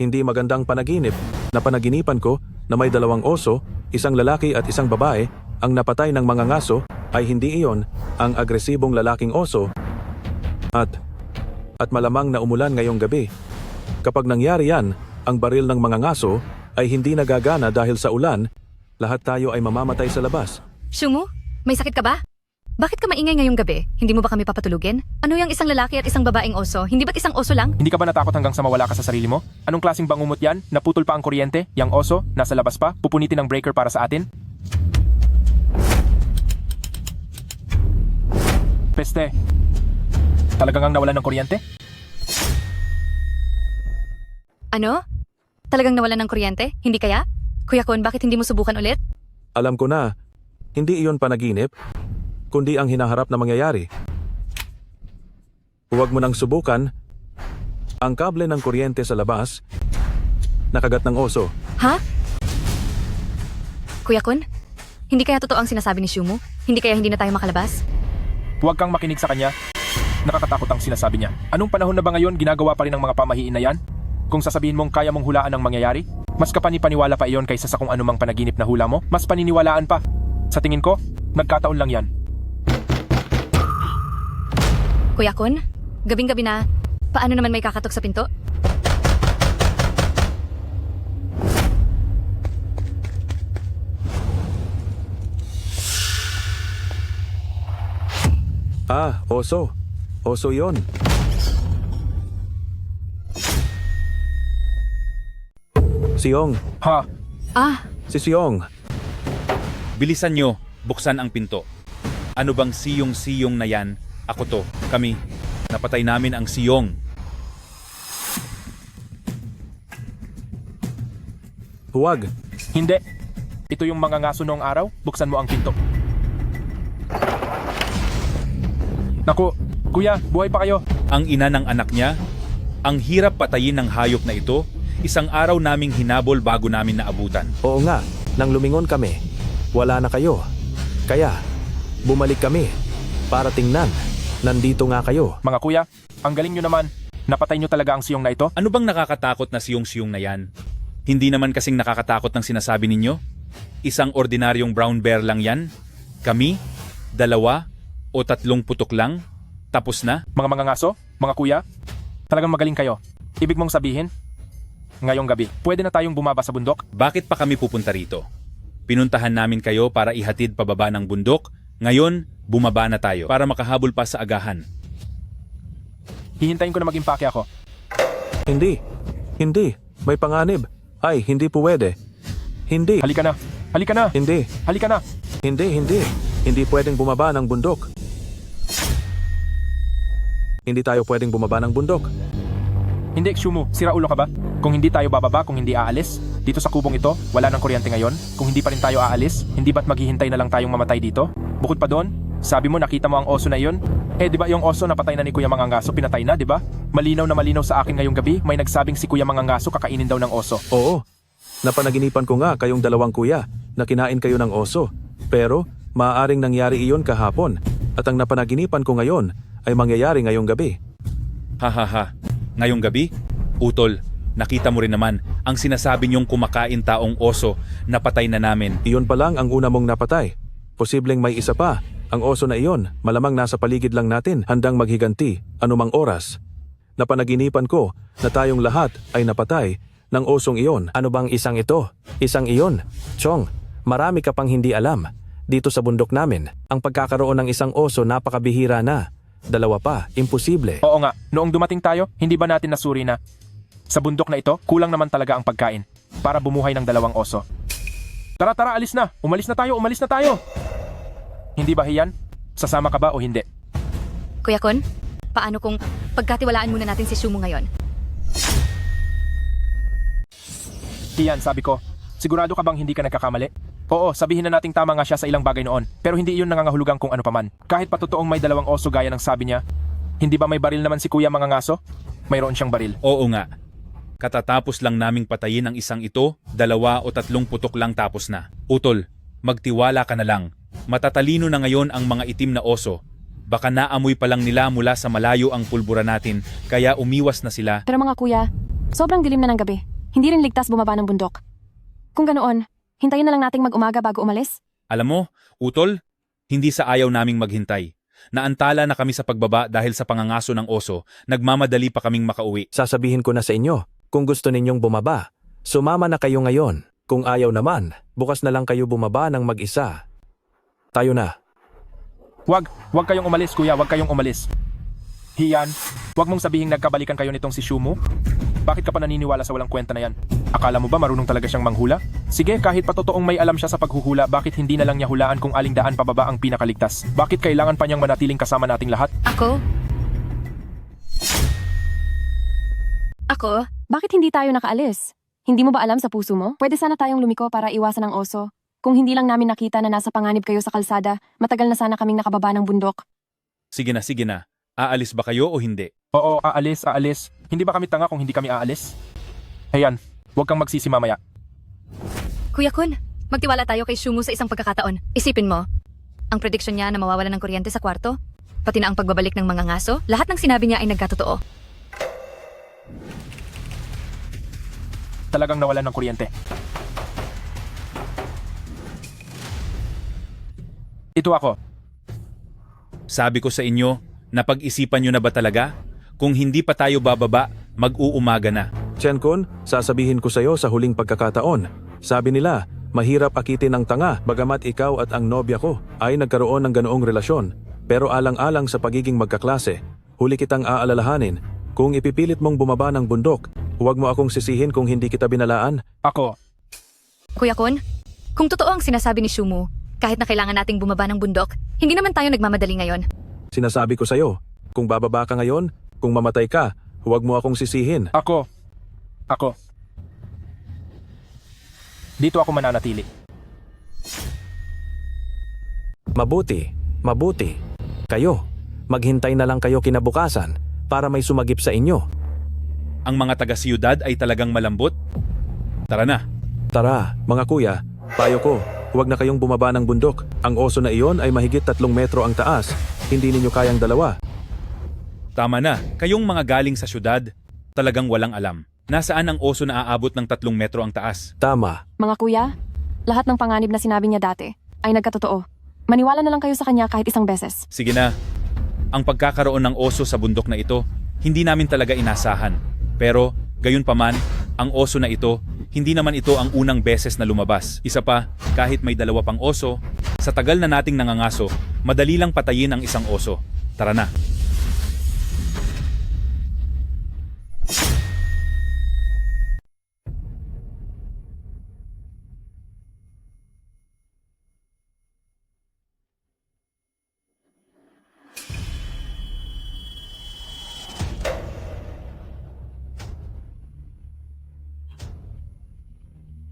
Hindi magandang panaginip. Napanaginipan ko na may dalawang oso, isang lalaki at isang babae, ang napatay ng mga ngaso ay hindi iyon ang agresibong lalaking oso at malamang na umulan ngayong gabi. Kapag nangyari yan, ang baril ng mga ngaso ay hindi nagagana dahil sa ulan, lahat tayo ay mamamatay sa labas.
Shumu, may sakit ka ba? Bakit ka maingay ngayong gabi? Hindi mo ba kami papatulugin? Ano yung isang lalaki at isang babaeng oso? Hindi ba't isang oso lang?
Hindi ka ba natakot hanggang sa mawala ka sa sarili mo? Anong klaseng bangumot yan? Naputol pa ang kuryente? Yang oso? Nasa labas pa? Pupunitin ang breaker para sa atin? Peste. Talagang ang nawalan ng kuryente?
Ano? Talagang nawalan ng kuryente? Hindi kaya? Kuya Kun, bakit hindi mo subukan ulit?
Alam ko na, hindi iyon panaginip, kundi ang hinaharap na mangyayari. Huwag mo nang subukan. Ang kable ng kuryente sa labas, nakagat ng oso.
Ha? Kuya Kun, hindi kaya totoo ang sinasabi ni Shumu? Hindi kaya hindi na tayo makalabas?
Huwag kang makinig sa kanya. Nakakatakot ang sinasabi niya. Anong panahon na ba ngayon ginagawa pa rin ng mga pamahiin na yan? Kung sasabihin mong kaya mong hulaan ang mangyayari, mas kapanipaniwala pa iyon kaysa sa kung anumang panaginip na hula mo, mas paniniwalaan pa. Sa tingin ko, nagkataon lang yan.
Kuya Kun, gabing-gabi na, paano naman may kakatok sa pinto?
Ah, oso. Oso yon. Siong.
Ha?
Ah,
Si Siong.
Bilisan nyo, buksan ang pinto. Ano bang siyong-siyong na yan? Ako to, kami. Napatay namin ang siyong.
Huwag.
Hindi. Ito yung mga ngaso noong araw, buksan mo ang pinto. Naku, kuya, buhay pa kayo.
Ang ina ng anak niya, ang hirap patayin ng hayop na ito, isang araw naming hinabol bago namin naabutan.
Oo nga, nang lumingon kami, wala na kayo. Kaya, bumalik kami para tingnan. Nandito nga kayo.
Mga kuya, ang galing nyo naman. Napatay nyo talaga ang siyong na ito?
Ano bang nakakatakot na siyong-siyong na yan? Hindi naman kasing nakakatakot ng sinasabi ninyo? Isang ordinaryong brown bear lang yan? Kami? 2 o 3 putok lang? Tapos na?
Mga ngaso, mga kuya, talagang magaling kayo. Ibig mong sabihin, ngayong gabi, pwede na tayong bumaba sa bundok?
Bakit pa kami pupunta rito? Pinuntahan namin kayo para ihatid pababa ng bundok. Ngayon, bumaba na tayo para makahabol pa sa agahan.
Hihintayin ko na mag-impake ako.
Hindi. Hindi. May panganib. Ay, hindi pwede. Hindi.
Halika na. Halika na.
Hindi.
Halika na.
Hindi. Hindi pwedeng bumaba ng bundok. Hindi tayo pwedeng bumaba ng bundok.
Hindi, Shumu, sira ulo ka ba? Kung hindi tayo bababa, kung hindi aalis, dito sa kubong ito, wala ng kuryente ngayon. Kung hindi pa rin tayo aalis, hindi ba't maghihintay na lang tayong mamatay dito? Bukod pa doon, sabi mo nakita mo ang oso na iyon? Eh di ba yung oso napatay na ni Kuya Mangangaso, pinatay na, di ba? Malinaw na malinaw sa akin ngayong gabi, may nagsabing si Kuya Mangangaso kakainin daw ng oso.
Oo. Napanaginipan ko nga kayong 2 kuya na kinain kayo ng oso. Pero, maaaring nangyari iyon kahapon. At ang napanaginipan ko ngayon ay mangyayari ngayong gabi.
Hahaha. Ngayong gabi? Utol, nakita mo rin naman ang sinasabi niyong kumakain taong oso, napatay na namin.
Iyon pa lang ang una mong napatay. Posibleng may isa pa. Ang oso na iyon, malamang nasa paligid lang natin, handang maghiganti, anumang oras. Napanaginipan ko na tayong lahat ay napatay ng osong iyon. Ano bang isang ito? Isang iyon? Chong, marami ka pang hindi alam. Dito sa bundok namin, ang pagkakaroon ng isang oso napakabihira na. 2 pa, imposible.
Oo nga, noong dumating tayo, hindi ba natin nasuri na sa bundok na ito, kulang naman talaga ang pagkain para bumuhay ng 2 oso. Tara, alis na. Umalis na tayo. Hindi ba, Hiyan? Sasama ka ba o hindi?
Kuya Kun, paano kung pagkatiwalaan muna natin si Shumu ngayon?
Hiyan, sabi ko, sigurado ka bang hindi ka nagkakamali? Oo, sabihin na nating tama nga siya sa ilang bagay noon, pero hindi iyon nangangahulugang kung ano paman. Kahit pa totoong may 2 oso gaya ng sabi niya, hindi ba may baril naman si Kuya Mangangaso? Mayroon siyang baril.
Oo nga. Katatapos lang naming patayin ang isang ito, 2 o 3 putok lang tapos na. Utol, magtiwala ka na lang. Matatalino na ngayon ang mga itim na oso. Baka naamoy pa lang nila mula sa malayo ang pulbura natin, kaya umiwas na sila.
Pero mga kuya, sobrang dilim na ng gabi. Hindi rin ligtas bumaba ng bundok. Kung ganoon, hintayin na lang nating mag-umaga bago umalis?
Alam mo, Utol, hindi sa ayaw naming maghintay. Naantala na kami sa pagbaba dahil sa pangangaso ng oso, nagmamadali pa kaming makauwi.
Sasabihin ko na sa inyo, kung gusto ninyong bumaba, sumama na kayo ngayon. Kung ayaw naman, bukas na lang kayo bumaba ng mag-isa. Tayo na.
Wag kayong umalis, kuya, wag kayong umalis. Hiyan, wag mong sabihing nagkabalikan kayo nitong si Shumu. Bakit ka pa naniniwala sa walang kwenta na yan? Akala mo ba marunong talaga siyang manghula? Sige, kahit pa totoong may alam siya sa paghuhula, bakit hindi na lang niya hulaan kung aling daan pababa ang pinakaligtas? Bakit kailangan pa niyang manatiling kasama nating lahat?
Ako?
Bakit hindi tayo nakaalis? Hindi mo ba alam sa puso mo? Pwede sana tayong lumiko para iwasan ang oso. Kung hindi lang namin nakita na nasa panganib kayo sa kalsada, matagal na sana kaming nakababa ng bundok.
Sige na. Aalis ba kayo o hindi?
Oo, aalis. Hindi ba kami tanga kung hindi kami aalis? Hayan, huwag kang magsisi mamaya.
Kuya Kun, magtiwala tayo kay Shumu sa isang pagkakataon. Isipin mo, ang prediction niya na mawawala ng kuryente sa kwarto, pati na ang pagbabalik ng mga ngaso, lahat ng sinabi niya ay nagkatotoo.
Talagang nawalan ng kuryente. Ito ako.
Sabi ko sa inyo, napag-isipan nyo na ba talaga? Kung hindi pa tayo bababa, mag-uumaga na.
Chen Kun, sasabihin ko sa'yo sa huling pagkakataon. Sabi nila, mahirap akitin ng tanga bagamat ikaw at ang nobya ko ay nagkaroon ng ganoong relasyon. Pero alang-alang sa pagiging magkaklase, huli kitang aalalahanin. Kung ipipilit mong bumaba ng bundok, huwag mo akong sisihin kung hindi kita binalaan.
Ako.
Kuya Kun, kung totoo ang sinasabi ni Shumu, kahit na kailangan nating bumaba ng bundok, hindi naman tayo nagmamadali ngayon.
Sinasabi ko sa'yo, kung bababa ka ngayon, kung mamatay ka, huwag mo akong sisihin.
Ako. Dito ako mananatili.
Mabuti. Kayo, maghintay na lang kayo kinabukasan para may sumagip sa inyo.
Ang mga taga-siyudad ay talagang malambot. Tara na.
Tara, mga kuya, payo ko, huwag na kayong bumaba ng bundok. Ang oso na iyon ay mahigit 3 metro ang taas. Hindi ninyo kayang dalawa.
Tama na, kayong mga galing sa syudad, talagang walang alam. Nasaan ang oso na aabot ng 3 metro ang taas?
Tama.
Mga kuya, lahat ng panganib na sinabi niya dati ay nagkatotoo. Maniwala na lang kayo sa kanya kahit isang beses.
Sige na. Ang pagkakaroon ng oso sa bundok na ito, hindi namin talaga inasahan. Pero, gayon pa man, ang oso na ito, hindi naman ito ang unang beses na lumabas. Isa pa, kahit may 2 pang oso, sa tagal na nating nangangaso, madali lang patayin ang isang oso. Tara na.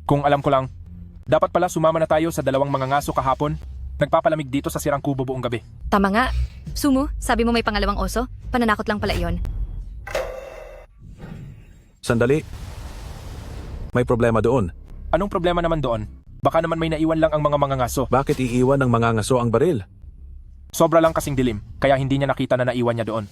Kung alam ko lang, dapat pala sumama na tayo sa 2 mga ngaso kahapon. Nagpapalamig dito sa sirang kubo buong gabi.
Tama nga. Sumu, sabi mo may pangalawang oso? Pananakot lang pala iyon.
Sandali. May problema doon.
Anong problema naman doon? Baka naman may naiwan lang ang mga ngaso.
Bakit iiwan ng mga ngaso ang baril?
Sobra lang kasing dilim, kaya hindi niya nakita na naiwan niya doon.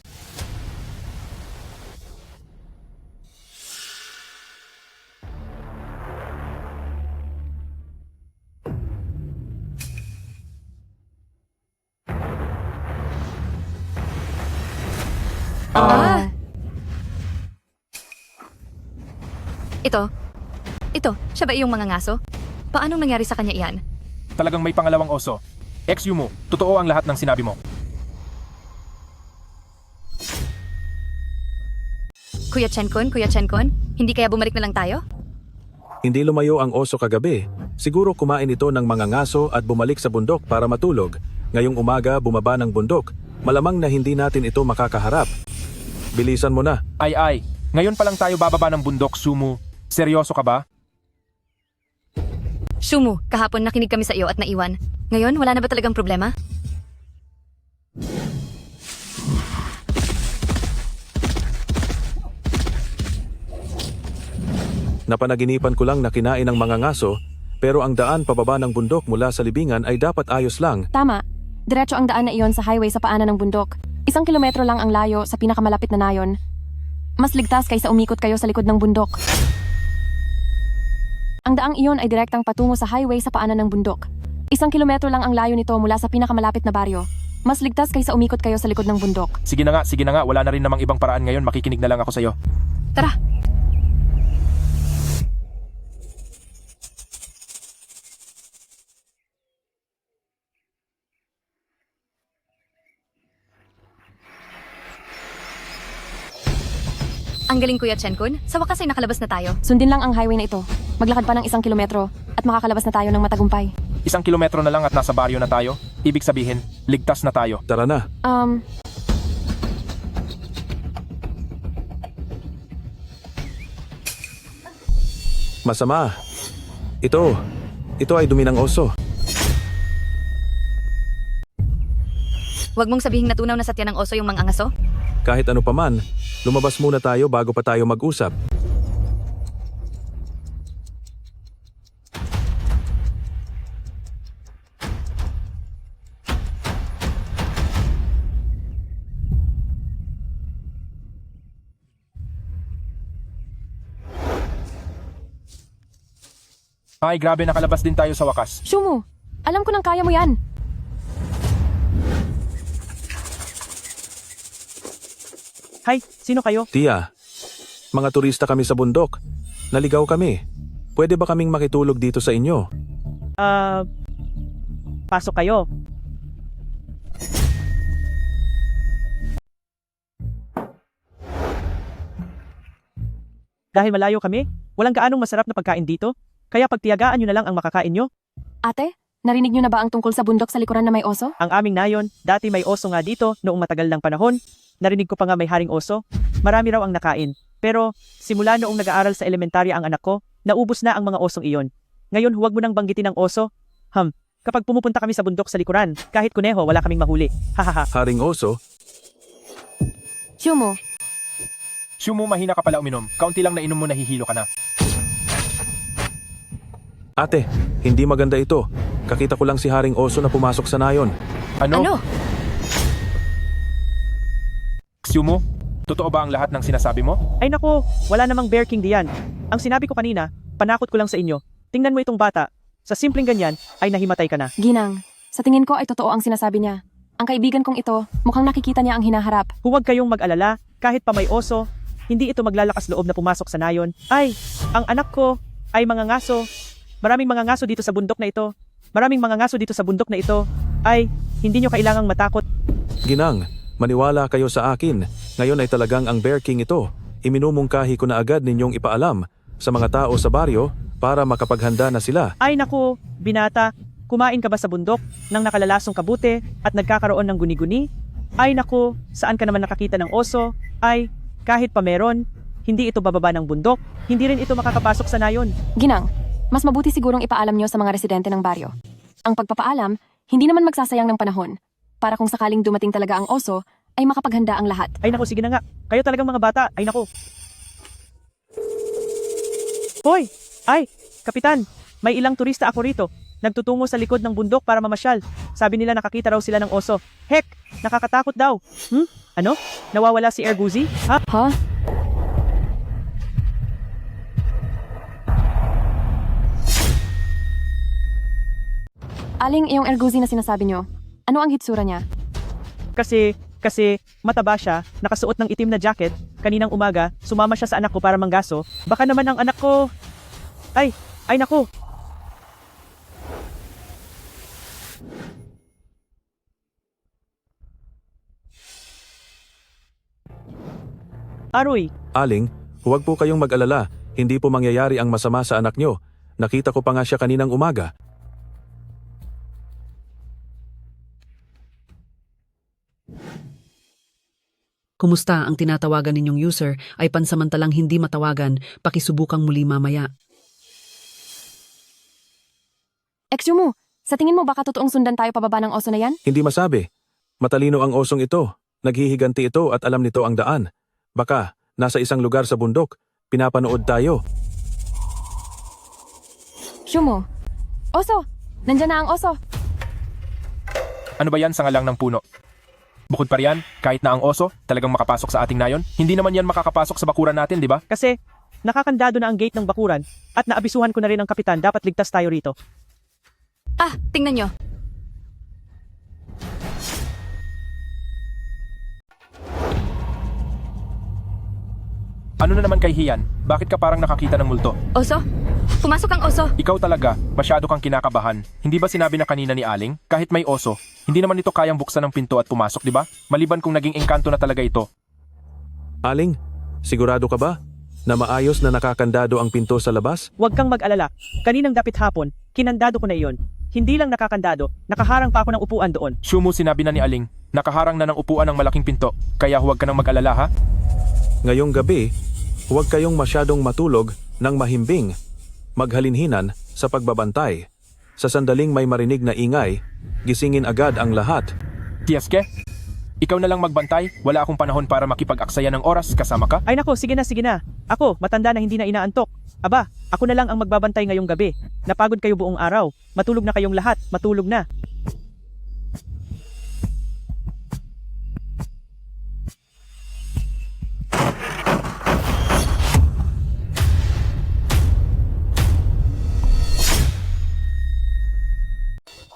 Ito, siya ba iyong mga ngaso? Paanong nangyari sa kanya iyan?
Talagang may pangalawang oso. Ex-Yumu, totoo ang lahat ng sinabi mo.
Kuya Chenkon, hindi kaya bumalik na lang tayo?
Hindi lumayo ang oso kagabi. Siguro kumain ito ng mga ngaso at bumalik sa bundok para matulog. Ngayong umaga bumaba ng bundok. Malamang na hindi natin ito makakaharap. Bilisan mo na.
Ay, ngayon pa lang tayo bababa ng bundok, Sumu. Seryoso ka ba?
Shumu, kahapon nakinig kami sa iyo at naiwan. Ngayon, wala na ba talagang problema?
Napanaginipan ko lang na kinain ng mga ngaso, pero ang daan pababa ng bundok mula sa libingan ay dapat ayos lang.
Tama. Diretso ang daan na iyon sa highway sa paanan ng bundok. 1 kilometro lang ang layo sa pinakamalapit na nayon. Mas ligtas kaysa umikot kayo sa likod ng bundok. Ang daang iyon ay direktang patungo sa highway sa paanan ng bundok. 1 kilometro lang ang layo nito mula sa pinakamalapit na baryo. Mas ligtas kaysa umikot kayo sa likod ng bundok.
Sige na nga, wala na rin namang ibang paraan ngayon, makikinig na lang ako sa iyo.
Tara! Ang galing Kuya Chenkon, sa wakas ay nakalabas na tayo.
Sundin lang ang highway na ito. Maglakad pa ng 1 kilometro at makakalabas na tayo ng matagumpay.
1 kilometro na lang at nasa baryo na tayo. Ibig sabihin, ligtas na tayo.
Tara na. Masama. Ito ay dumi ng oso.
Huwag mong sabihing natunaw na sa tiyan ng oso yung mga angaso.
Kahit ano paman, lumabas muna tayo bago pa tayo mag-usap.
Ay, grabe, nakalabas din tayo sa wakas.
Shumu, alam ko nang kaya mo yan.
Hi, sino kayo?
Tia, mga turista kami sa bundok. Naligaw kami. Pwede ba kaming makitulog dito sa inyo?
Pasok kayo. Dahil malayo kami, walang gaanong masarap na pagkain dito, kaya pagtiyagaan nyo na lang ang makakain nyo.
Ate, narinig niyo na ba ang tungkol sa bundok sa likuran na may oso?
Ang aming nayon, dati may oso nga dito noong matagal ng panahon. Narinig ko pa nga may haring oso. Marami raw ang nakain. Pero, simula noong nag-aaral sa elementarya ang anak ko, naubos na ang mga osong iyon. Ngayon huwag mo nang banggitin ang oso. Kapag pumupunta kami sa bundok sa likuran, kahit kuneho wala kaming mahuli. Hahaha.
Haring oso?
Shumu,
Shumu, mahina ka pala uminom. Kaunti lang na inom mo, nahihilo ka na.
Ate, hindi maganda ito. Kakita ko lang si haring oso na pumasok sa nayon.
Ano? Shumu, totoo ba ang lahat ng sinasabi mo?
Ay nako, wala namang Bear King diyan. Ang sinabi ko kanina, panakot ko lang sa inyo. Tingnan mo itong bata. Sa simpleng ganyan, ay nahimatay ka na.
Ginang, sa tingin ko ay totoo ang sinasabi niya. Ang kaibigan kong ito, mukhang nakikita niya ang hinaharap.
Huwag kayong mag-alala, kahit pa may oso, hindi ito maglalakas loob na pumasok sa nayon. Ay, ang anak ko ay mga ngaso. Maraming mga ngaso dito sa bundok na ito. Maraming mga ngaso dito sa bundok na ito. Ay, hindi nyo kailangang matakot.
Ginang, maniwala kayo sa akin. Ngayon ay talagang ang Bear King ito. Iminumungkahi ko na agad ninyong ipaalam sa mga tao sa baryo para makapaghanda na sila.
Ay naku, binata, kumain ka ba sa bundok ng nakalalasong kabute at nagkakaroon ng guni-guni? Ay naku, saan ka naman nakakita ng oso? Ay, kahit pa meron, hindi ito bababa ng bundok, hindi rin ito makakapasok sa nayon.
Ginang, mas mabuti sigurong ipaalam niyo sa mga residente ng baryo. Ang pagpapaalam, hindi naman magsasayang ng panahon. Para kung sakaling dumating talaga ang oso, ay makapaghanda ang lahat.
Ay naku, sige na nga. Kayo talagang mga bata. Ay naku. Hoy! Ay, Kapitan, may ilang turista ako rito. Nagtutungo sa likod ng bundok para mamasyal. Sabi nila nakakita raw sila ng oso. Heck, nakakatakot daw. Ano? Nawawala si Erguzi? Ha?
Aling iyong Erguzi na sinasabi niyo? Ano ang hitsura niya?
Kasi mataba siya, nakasuot ng itim na jacket. Kaninang umaga, sumama siya sa anak ko para manggaso. Baka naman ang anak ko... Ay naku! Aroy!
Aling, huwag po kayong mag-alala. Hindi po mangyayari ang masama sa anak nyo. Nakita ko pa nga siya kaninang umaga.
Kumusta ang tinatawagan ninyong user ay pansamantalang hindi matawagan, pakisubukang muli mamaya.
Exumu, sa tingin mo baka totoong sundan tayo pababa ng oso na yan?
Hindi masabi. Matalino ang osong ito. Naghihiganti ito at alam nito ang daan. Baka, nasa isang lugar sa bundok. Pinapanood tayo.
Shumu, oso! Nandyan na ang oso!
Ano ba yan sa ngalang ng puno? Bukod pa riyan, kahit na ang oso talagang makapasok sa ating nayon, hindi naman yan makakapasok sa bakuran natin, di ba?
Kasi, nakakandado na ang gate ng bakuran at naabisuhan ko na rin ang kapitan dapat ligtas tayo rito.
Tingnan nyo.
Ano na naman kay Hian? Bakit ka parang nakakita ng multo?
Oso? Pumasok ang oso.
Ikaw talaga, masyado kang kinakabahan. Hindi ba sinabi na kanina ni Aling, kahit may oso, hindi naman ito kayang buksan ng pinto at pumasok, di ba? Maliban kung naging engkanto na talaga ito.
Aling, sigurado ka ba na maayos na nakakandado ang pinto sa labas?
Huwag kang mag-alala. Kaninang dapit hapon, kinandado ko na iyon. Hindi lang nakakandado, nakaharang pa ako ng upuan doon.
Shumu, sinabi na ni Aling, nakaharang na ng upuan ng malaking pinto, kaya huwag ka nang mag-alala ha?
Ngayong gabi, huwag kayong masyadong matulog ng mahimbing. maghalinhinan sa pagbabantay. Sa sandaling may marinig na ingay, gisingin agad ang lahat.
Tieske, ikaw na lang magbantay. Wala akong panahon para makipag-aksaya ng oras. Kasama ka?
Ay nako, sige na, sige na. Ako, matanda na hindi na inaantok. Aba, ako na lang ang magbabantay ngayong gabi. Napagod kayo buong araw. Matulog na kayong lahat, matulog na.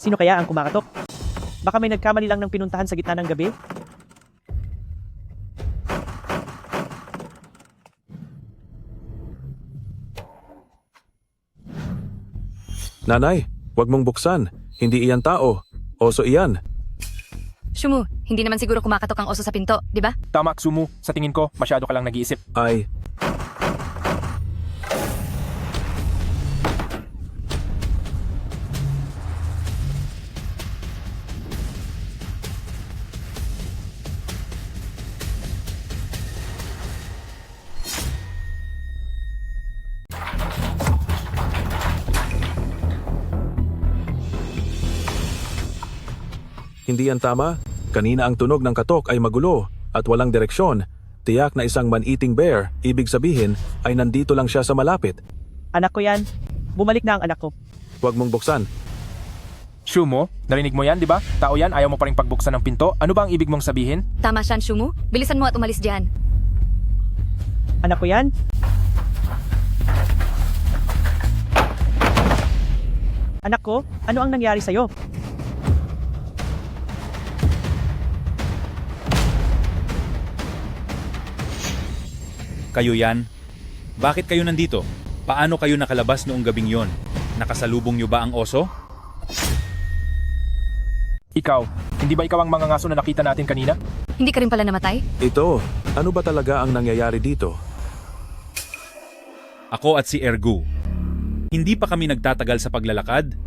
Sino kaya ang kumakatok? Baka may nagkamali lang ng pinuntahan sa gitna ng gabi?
Nanay, huwag mong buksan. Hindi iyan tao. Oso iyan.
Shumu, hindi naman siguro kumakatok ang oso sa pinto, di ba?
Tama, Sumu. Sa tingin ko, masyado ka lang nag-iisip.
Ay, hindi yan tama. Kanina ang tunog ng katok ay magulo at walang direksyon. Tiyak na isang man-eating bear, ibig sabihin ay nandito lang siya sa malapit.
Anak ko yan. Bumalik na ang anak ko.
Huwag mong buksan.
Shumu, narinig mo yan, di ba? Tao yan, ayaw mo pa rin pagbuksan ng pinto. Ano ba ang ibig mong sabihin?
Tama siyan, Shumu. Bilisan mo at umalis diyan.
Anak ko yan. Anak ko, ano ang nangyari sa'yo?
Kayo yan? Bakit kayo nandito? Paano kayo nakalabas noong gabing yon? Nakasalubong niyo ba ang oso?
Ikaw, hindi ba ikaw ang mga ngaso na nakita natin kanina?
Hindi ka rin pala namatay?
Ito, ano ba talaga ang nangyayari dito?
Ako at si Ergu. Hindi pa kami nagtatagal sa paglalakad.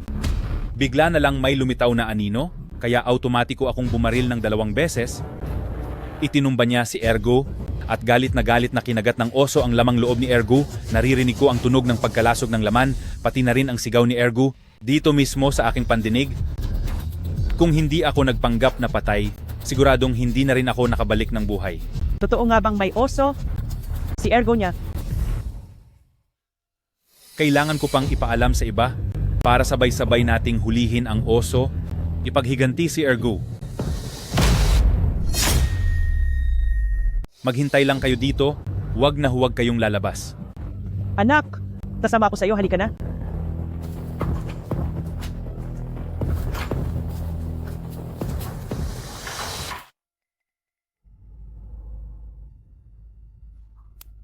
Bigla na lang may lumitaw na anino, kaya automatiko akong bumaril ng 2 beses. Itinumba niya si Ergu at galit na kinagat ng oso ang lamang loob ni Ergu. Naririnig ko ang tunog ng pagkalasog ng laman, pati na rin ang sigaw ni Ergu dito mismo sa aking pandinig. Kung hindi ako nagpanggap na patay, siguradong hindi na rin ako nakabalik ng buhay.
Totoo nga bang may oso? Si Ergo niya.
Kailangan ko pang ipaalam sa iba para sabay-sabay nating hulihin ang oso, ipaghiganti si Ergu. Maghintay lang kayo dito, huwag na huwag kayong lalabas.
Anak, kasama ako sa iyo, halika na.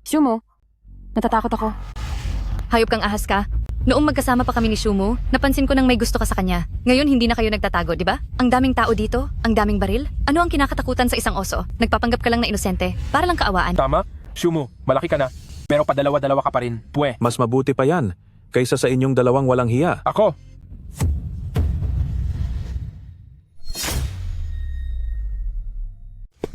Shumu, natatakot ako.
Hayop kang ahas ka. Noong magkasama pa kami ni Shumu, napansin ko nang may gusto ka sa kanya. Ngayon hindi na kayo nagtatago, di ba? Ang daming tao dito, ang daming baril. Ano ang kinakatakutan sa isang oso? Nagpapanggap ka lang na inosente, para lang kaawaan.
Tama? Shumu, malaki ka na. Pero padalawa-dalawa ka pa rin. Pwe.
Mas mabuti pa yan, kaysa sa inyong dalawang walang hiya.
Ako!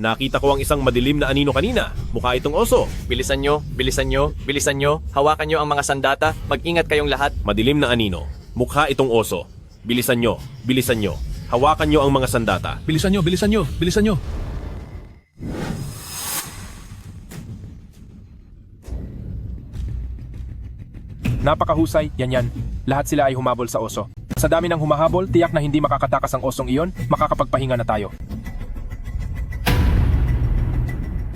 Nakita ko ang isang madilim na anino kanina. Mukha itong oso.
Bilisan nyo, bilisan nyo, bilisan nyo. Hawakan nyo ang mga sandata. Mag-ingat kayong lahat.
Madilim na anino. Mukha itong oso. Bilisan nyo, bilisan nyo. Hawakan nyo ang mga sandata.
Bilisan nyo, bilisan nyo, bilisan nyo.
Napakahusay, yan. Lahat sila ay humabol sa oso. Sa dami ng humahabol, tiyak na hindi makakatakas ang osong iyon, makakapagpahinga na tayo.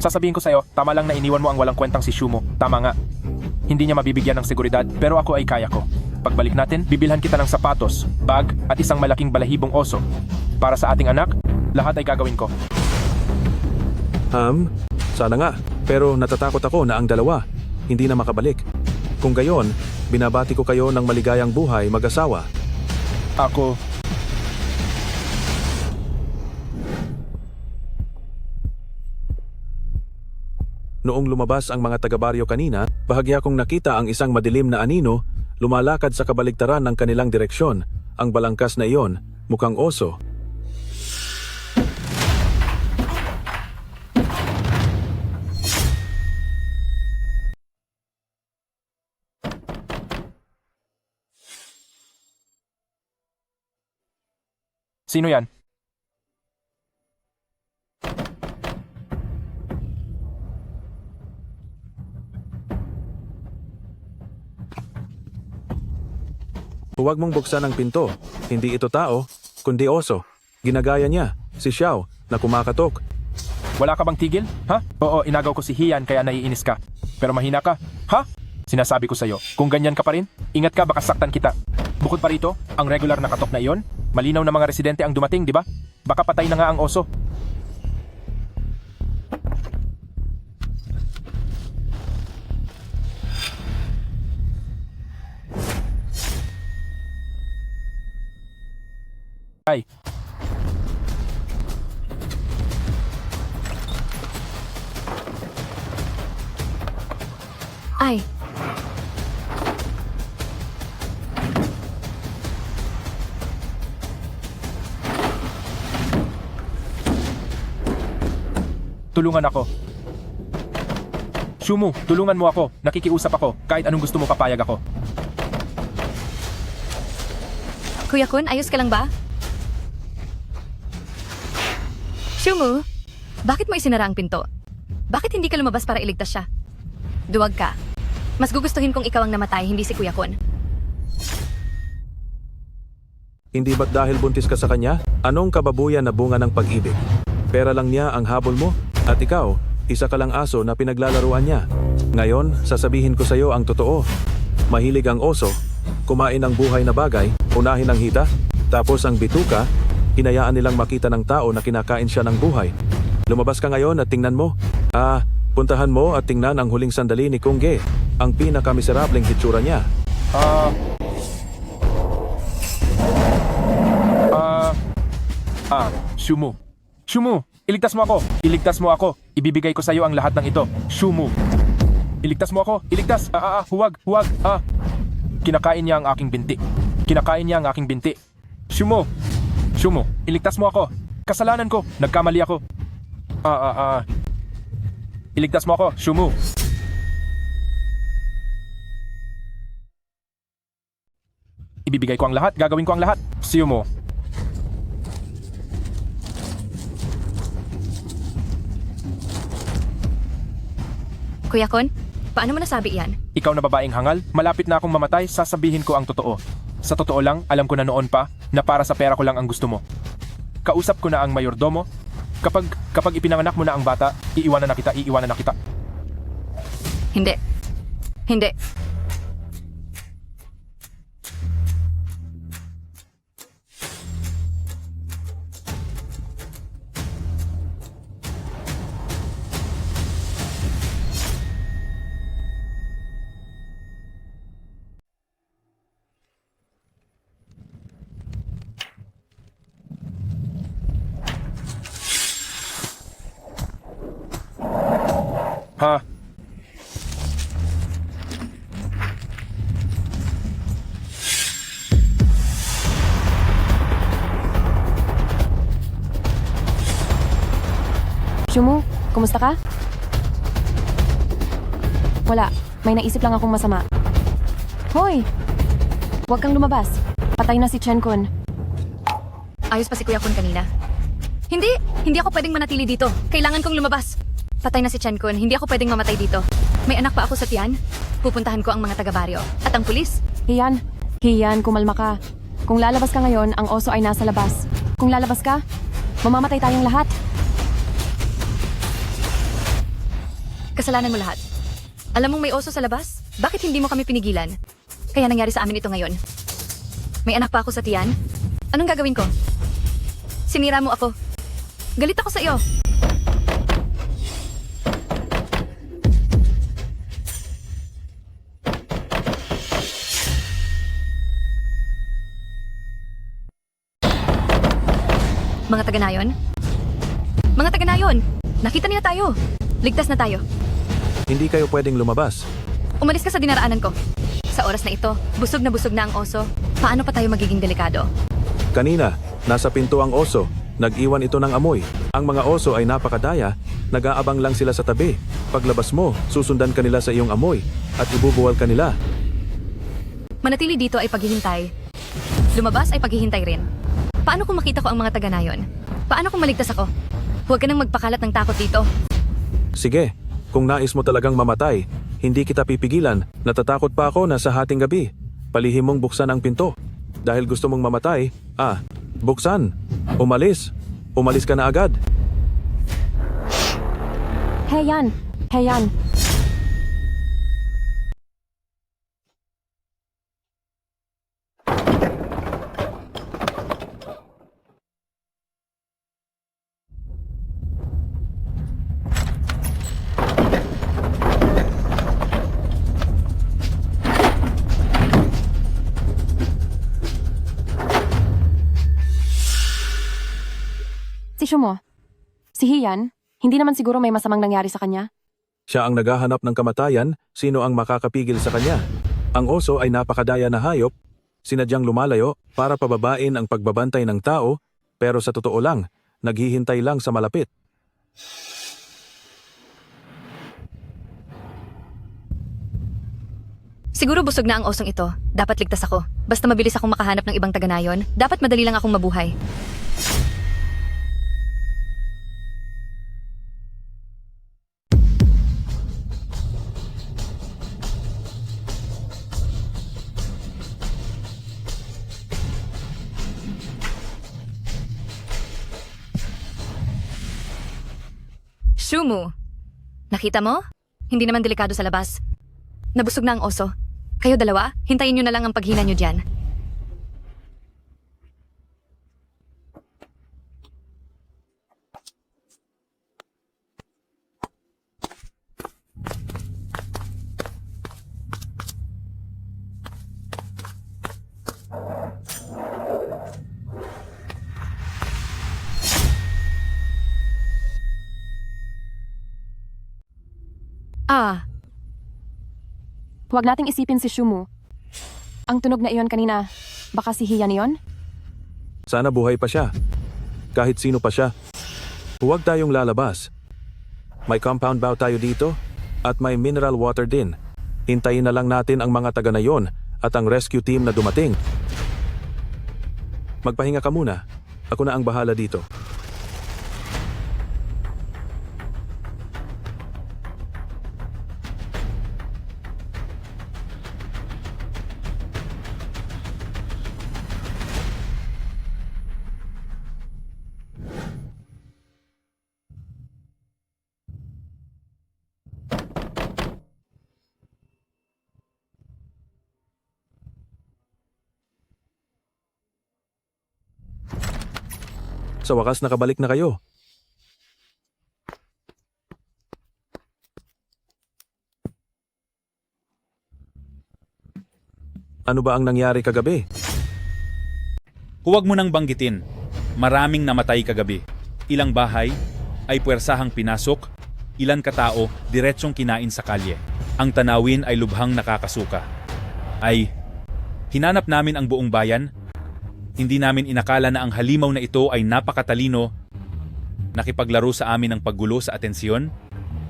Sasabihin ko sa'yo, tama lang na iniwan mo ang walang kwentang si Shumu. Tama nga. Hindi niya mabibigyan ng seguridad, pero ako ay kaya ko. Pagbalik natin, bibilhan kita ng sapatos, bag, at isang malaking balahibong oso. Para sa ating anak, lahat ay gagawin ko.
Sana nga. Pero natatakot ako na ang dalawa hindi na makabalik. Kung gayon, binabati ko kayo ng maligayang buhay mag-asawa.
Ako...
Noong lumabas ang mga taga-baryo kanina, bahagya kong nakita ang isang madilim na anino lumalakad sa kabaligtaran ng kanilang direksyon. Ang balangkas na iyon, mukhang oso.
Sino yan?
Huwag mong buksan ang pinto. Hindi ito tao, kundi oso. Ginagaya niya, si Xiao, na kumakatok.
Wala ka bang tigil? Ha? Oo, inagaw ko si Hian kaya naiinis ka. Pero mahina ka. Ha? Sinasabi ko sa'yo, kung ganyan ka pa rin, ingat ka baka saktan kita. Bukod pa rito, ang regular na katok na iyon, malinaw na mga residente ang dumating, di ba? Baka patay na nga ang oso. Ay.
Ay.
Tulungan ako. Shumu, tulungan mo ako. Nakikiusap ako. Kahit anong gusto mo papayag ako.
Kuya Kun, ayos ka lang ba? Shumu, bakit mo isinara ang pinto? Bakit hindi ka lumabas para iligtas siya? Duwag ka. Mas gugustuhin kong ikaw ang namatay, hindi si Kuya Kun.
Hindi ba't dahil buntis ka sa kanya? Anong kababuyan na bunga ng pag-ibig? Pera lang niya ang habol mo? At ikaw, isa ka lang aso na pinaglalaruan niya. Ngayon, sasabihin ko sa iyo ang totoo. Mahilig ang oso, kumain ng buhay na bagay, unahin ang hita, tapos ang bituka, hinayaan nilang makita ng tao na kinakain siya ng buhay. Lumabas ka ngayon at tingnan mo. Puntahan mo at tingnan ang huling sandali ni Kung Ge, ang pinakamiserableng hitsura niya.
Shumu. Shumu, iligtas mo ako. Iligtas mo ako. Ibibigay ko sa iyo ang lahat ng ito. Shumu. Iligtas mo ako. Iligtas. Huwag. Kinakain niya ang aking binti. Kinakain niya ang aking binti. Shumu. Shumu, iligtas mo ako. Kasalanan ko. Nagkamali ako. Iligtas mo ako. Shumu. Ibibigay ko ang lahat. Gagawin ko ang lahat. Shumu.
Kuya Kun, paano mo nasabi iyan?
Ikaw na babaeng hangal, malapit na akong mamatay, sasabihin ko ang totoo. Sa totoo lang, alam ko na noon pa na para sa pera ko lang ang gusto mo. Kausap ko na ang mayordomo. Kapag ipinanganak mo na ang bata, iiwanan na kita.
Hindi. Hindi.
Ha?
Shumu, kumusta ka? Wala, may naisip lang akong masama. Hoy! Huwag kang lumabas. Patay na si Chen Kun.
Ayos pa si Kuya Kun kanina. Hindi ako pwedeng manatili dito. Kailangan kong lumabas. Patay na si Chen Kun, hindi ako pwedeng mamatay dito. May anak pa ako sa tiyan. Pupuntahan ko ang mga taga-baryo. At ang pulis.
Hiyan, kumalma ka. Kung lalabas ka ngayon, ang oso ay nasa labas. Kung lalabas ka, mamamatay tayong lahat.
Kasalanan mo lahat. Alam mong may oso sa labas? Bakit hindi mo kami pinigilan? Kaya nangyari sa amin ito ngayon. May anak pa ako sa tiyan. Anong gagawin ko? Sinira mo ako. Galit ako sa iyo. Mga taga-nayon? Mga taga-nayon! Nakita niya tayo! Ligtas na tayo.
Hindi kayo pwedeng lumabas.
Umalis ka sa dinaraanan ko. Sa oras na ito, busog na ang oso. Paano pa tayo magiging delikado?
Kanina, nasa pinto ang oso. Nag-iwan ito ng amoy. Ang mga oso ay napakadaya. Nag-aabang lang sila sa tabi. Paglabas mo, susundan kanila sa iyong amoy at ibubuwal kanila.
Manatili dito ay paghihintay. Lumabas ay paghihintay rin. Paano kung makita ko ang mga taga na yon? Paano kung maligtas ako? Huwag ka nang magpakalat ng takot dito.
Sige, kung nais mo talagang mamatay, hindi kita pipigilan. Natatakot pa ako na sa hating gabi. Palihim mong buksan ang pinto. Dahil gusto mong mamatay, buksan. Umalis. Umalis ka na agad.
Heyan! Heyan! Si Shumo, si Hiyan, hindi naman siguro may masamang nangyari sa kanya?
Siya ang naghahanap ng kamatayan, sino ang makakapigil sa kanya? Ang oso ay napakadaya na hayop, sinadyang lumalayo para pababain ang pagbabantay ng tao, pero sa totoo lang, naghihintay lang sa malapit.
Siguro busog na ang osong ito. Dapat ligtas ako. Basta mabilis akong makahanap ng ibang taga na yon, dapat madali lang akong mabuhay. Shumu, nakita mo? Hindi naman delikado sa labas. Nabusog na ang oso. Kayo dalawa, hintayin nyo na lang ang paghina nyo dyan.
Huwag nating isipin si Shumu. Ang tunog na iyon kanina, baka si Hiyan iyon?
Sana buhay pa siya. Kahit sino pa siya. Huwag tayong lalabas. May compound bow tayo dito at may mineral water din. Hintayin na lang natin ang mga taga na yon at ang rescue team na dumating. Magpahinga ka muna. Ako na ang bahala dito. Sa wakas nakabalik na kayo. Ano ba ang nangyari kagabi?
Huwag mo nang banggitin. Maraming namatay kagabi. Ilang bahay ay puwersahang pinasok, ilan katao diretsyong kinain sa kalye. Ang tanawin ay lubhang nakakasuka. Hinanap namin ang buong bayan. Hindi namin inakala na ang halimaw na ito ay napakatalino, nakipaglaro sa amin ng paggulo sa atensyon,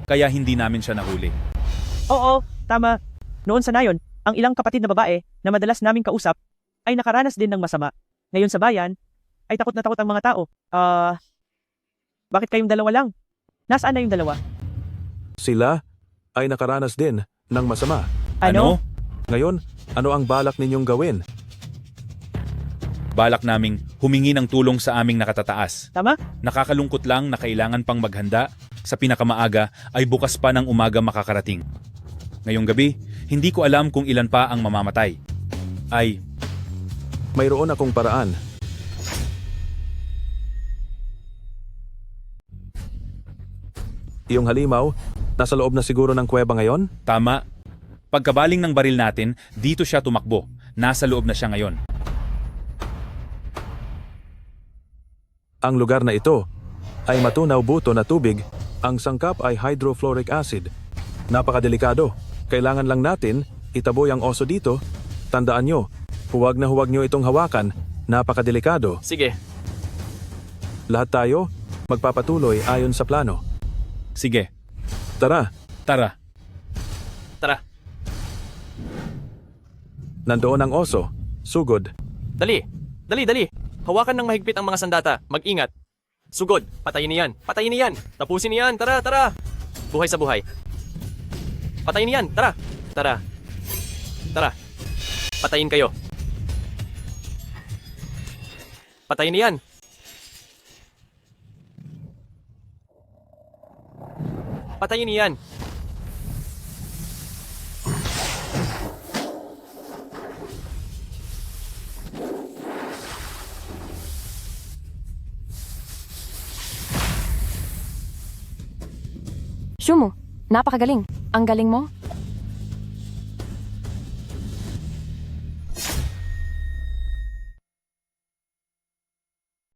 kaya hindi namin siya nahuli.
Oo, tama. Noon sa nayon, ang ilang kapatid na babae na madalas naming kausap ay nakaranas din ng masama. Ngayon sa bayan, ay takot na takot ang mga tao. Bakit kayong dalawa lang? Nasaan na yung dalawa?
Sila ay nakaranas din ng masama.
Ano?
Ngayon, ano ang balak ninyong gawin?
Balak naming humingi ng tulong sa aming nakatataas.
Tama?
Nakakalungkot lang na kailangan pang maghanda. Sa pinakamaaga ay bukas pa ng umaga makakarating. Ngayong gabi, hindi ko alam kung ilan pa ang mamamatay.
Mayroon akong paraan. Iyong halimaw, nasa loob na siguro ng kuweba ngayon?
Tama. Pagkabaling ng baril natin, dito siya tumakbo. Nasa loob na siya ngayon.
Ang lugar na ito ay matunaw buto na tubig. Ang sangkap ay hydrofluoric acid. Napakadelikado. Kailangan lang natin itaboy ang oso dito. Tandaan nyo, huwag na huwag nyo itong hawakan. Napakadelikado.
Sige.
Lahat tayo magpapatuloy ayon sa plano.
Sige.
Tara.
Tara.
Tara.
Nandoon ang oso. Sugod.
Dali. Dali, dali.
Hawakan ng mahigpit ang mga sandata. Mag-ingat. Sugod. Patayin niyan. Patayin niyan. Tapusin niyan. Tara, tara. Buhay sa buhay. Patayin niyan. Tara. Tara. Tara. Patayin kayo. Patayin niyan. Patayin niyan.
Shumo, napakagaling. Ang galing mo.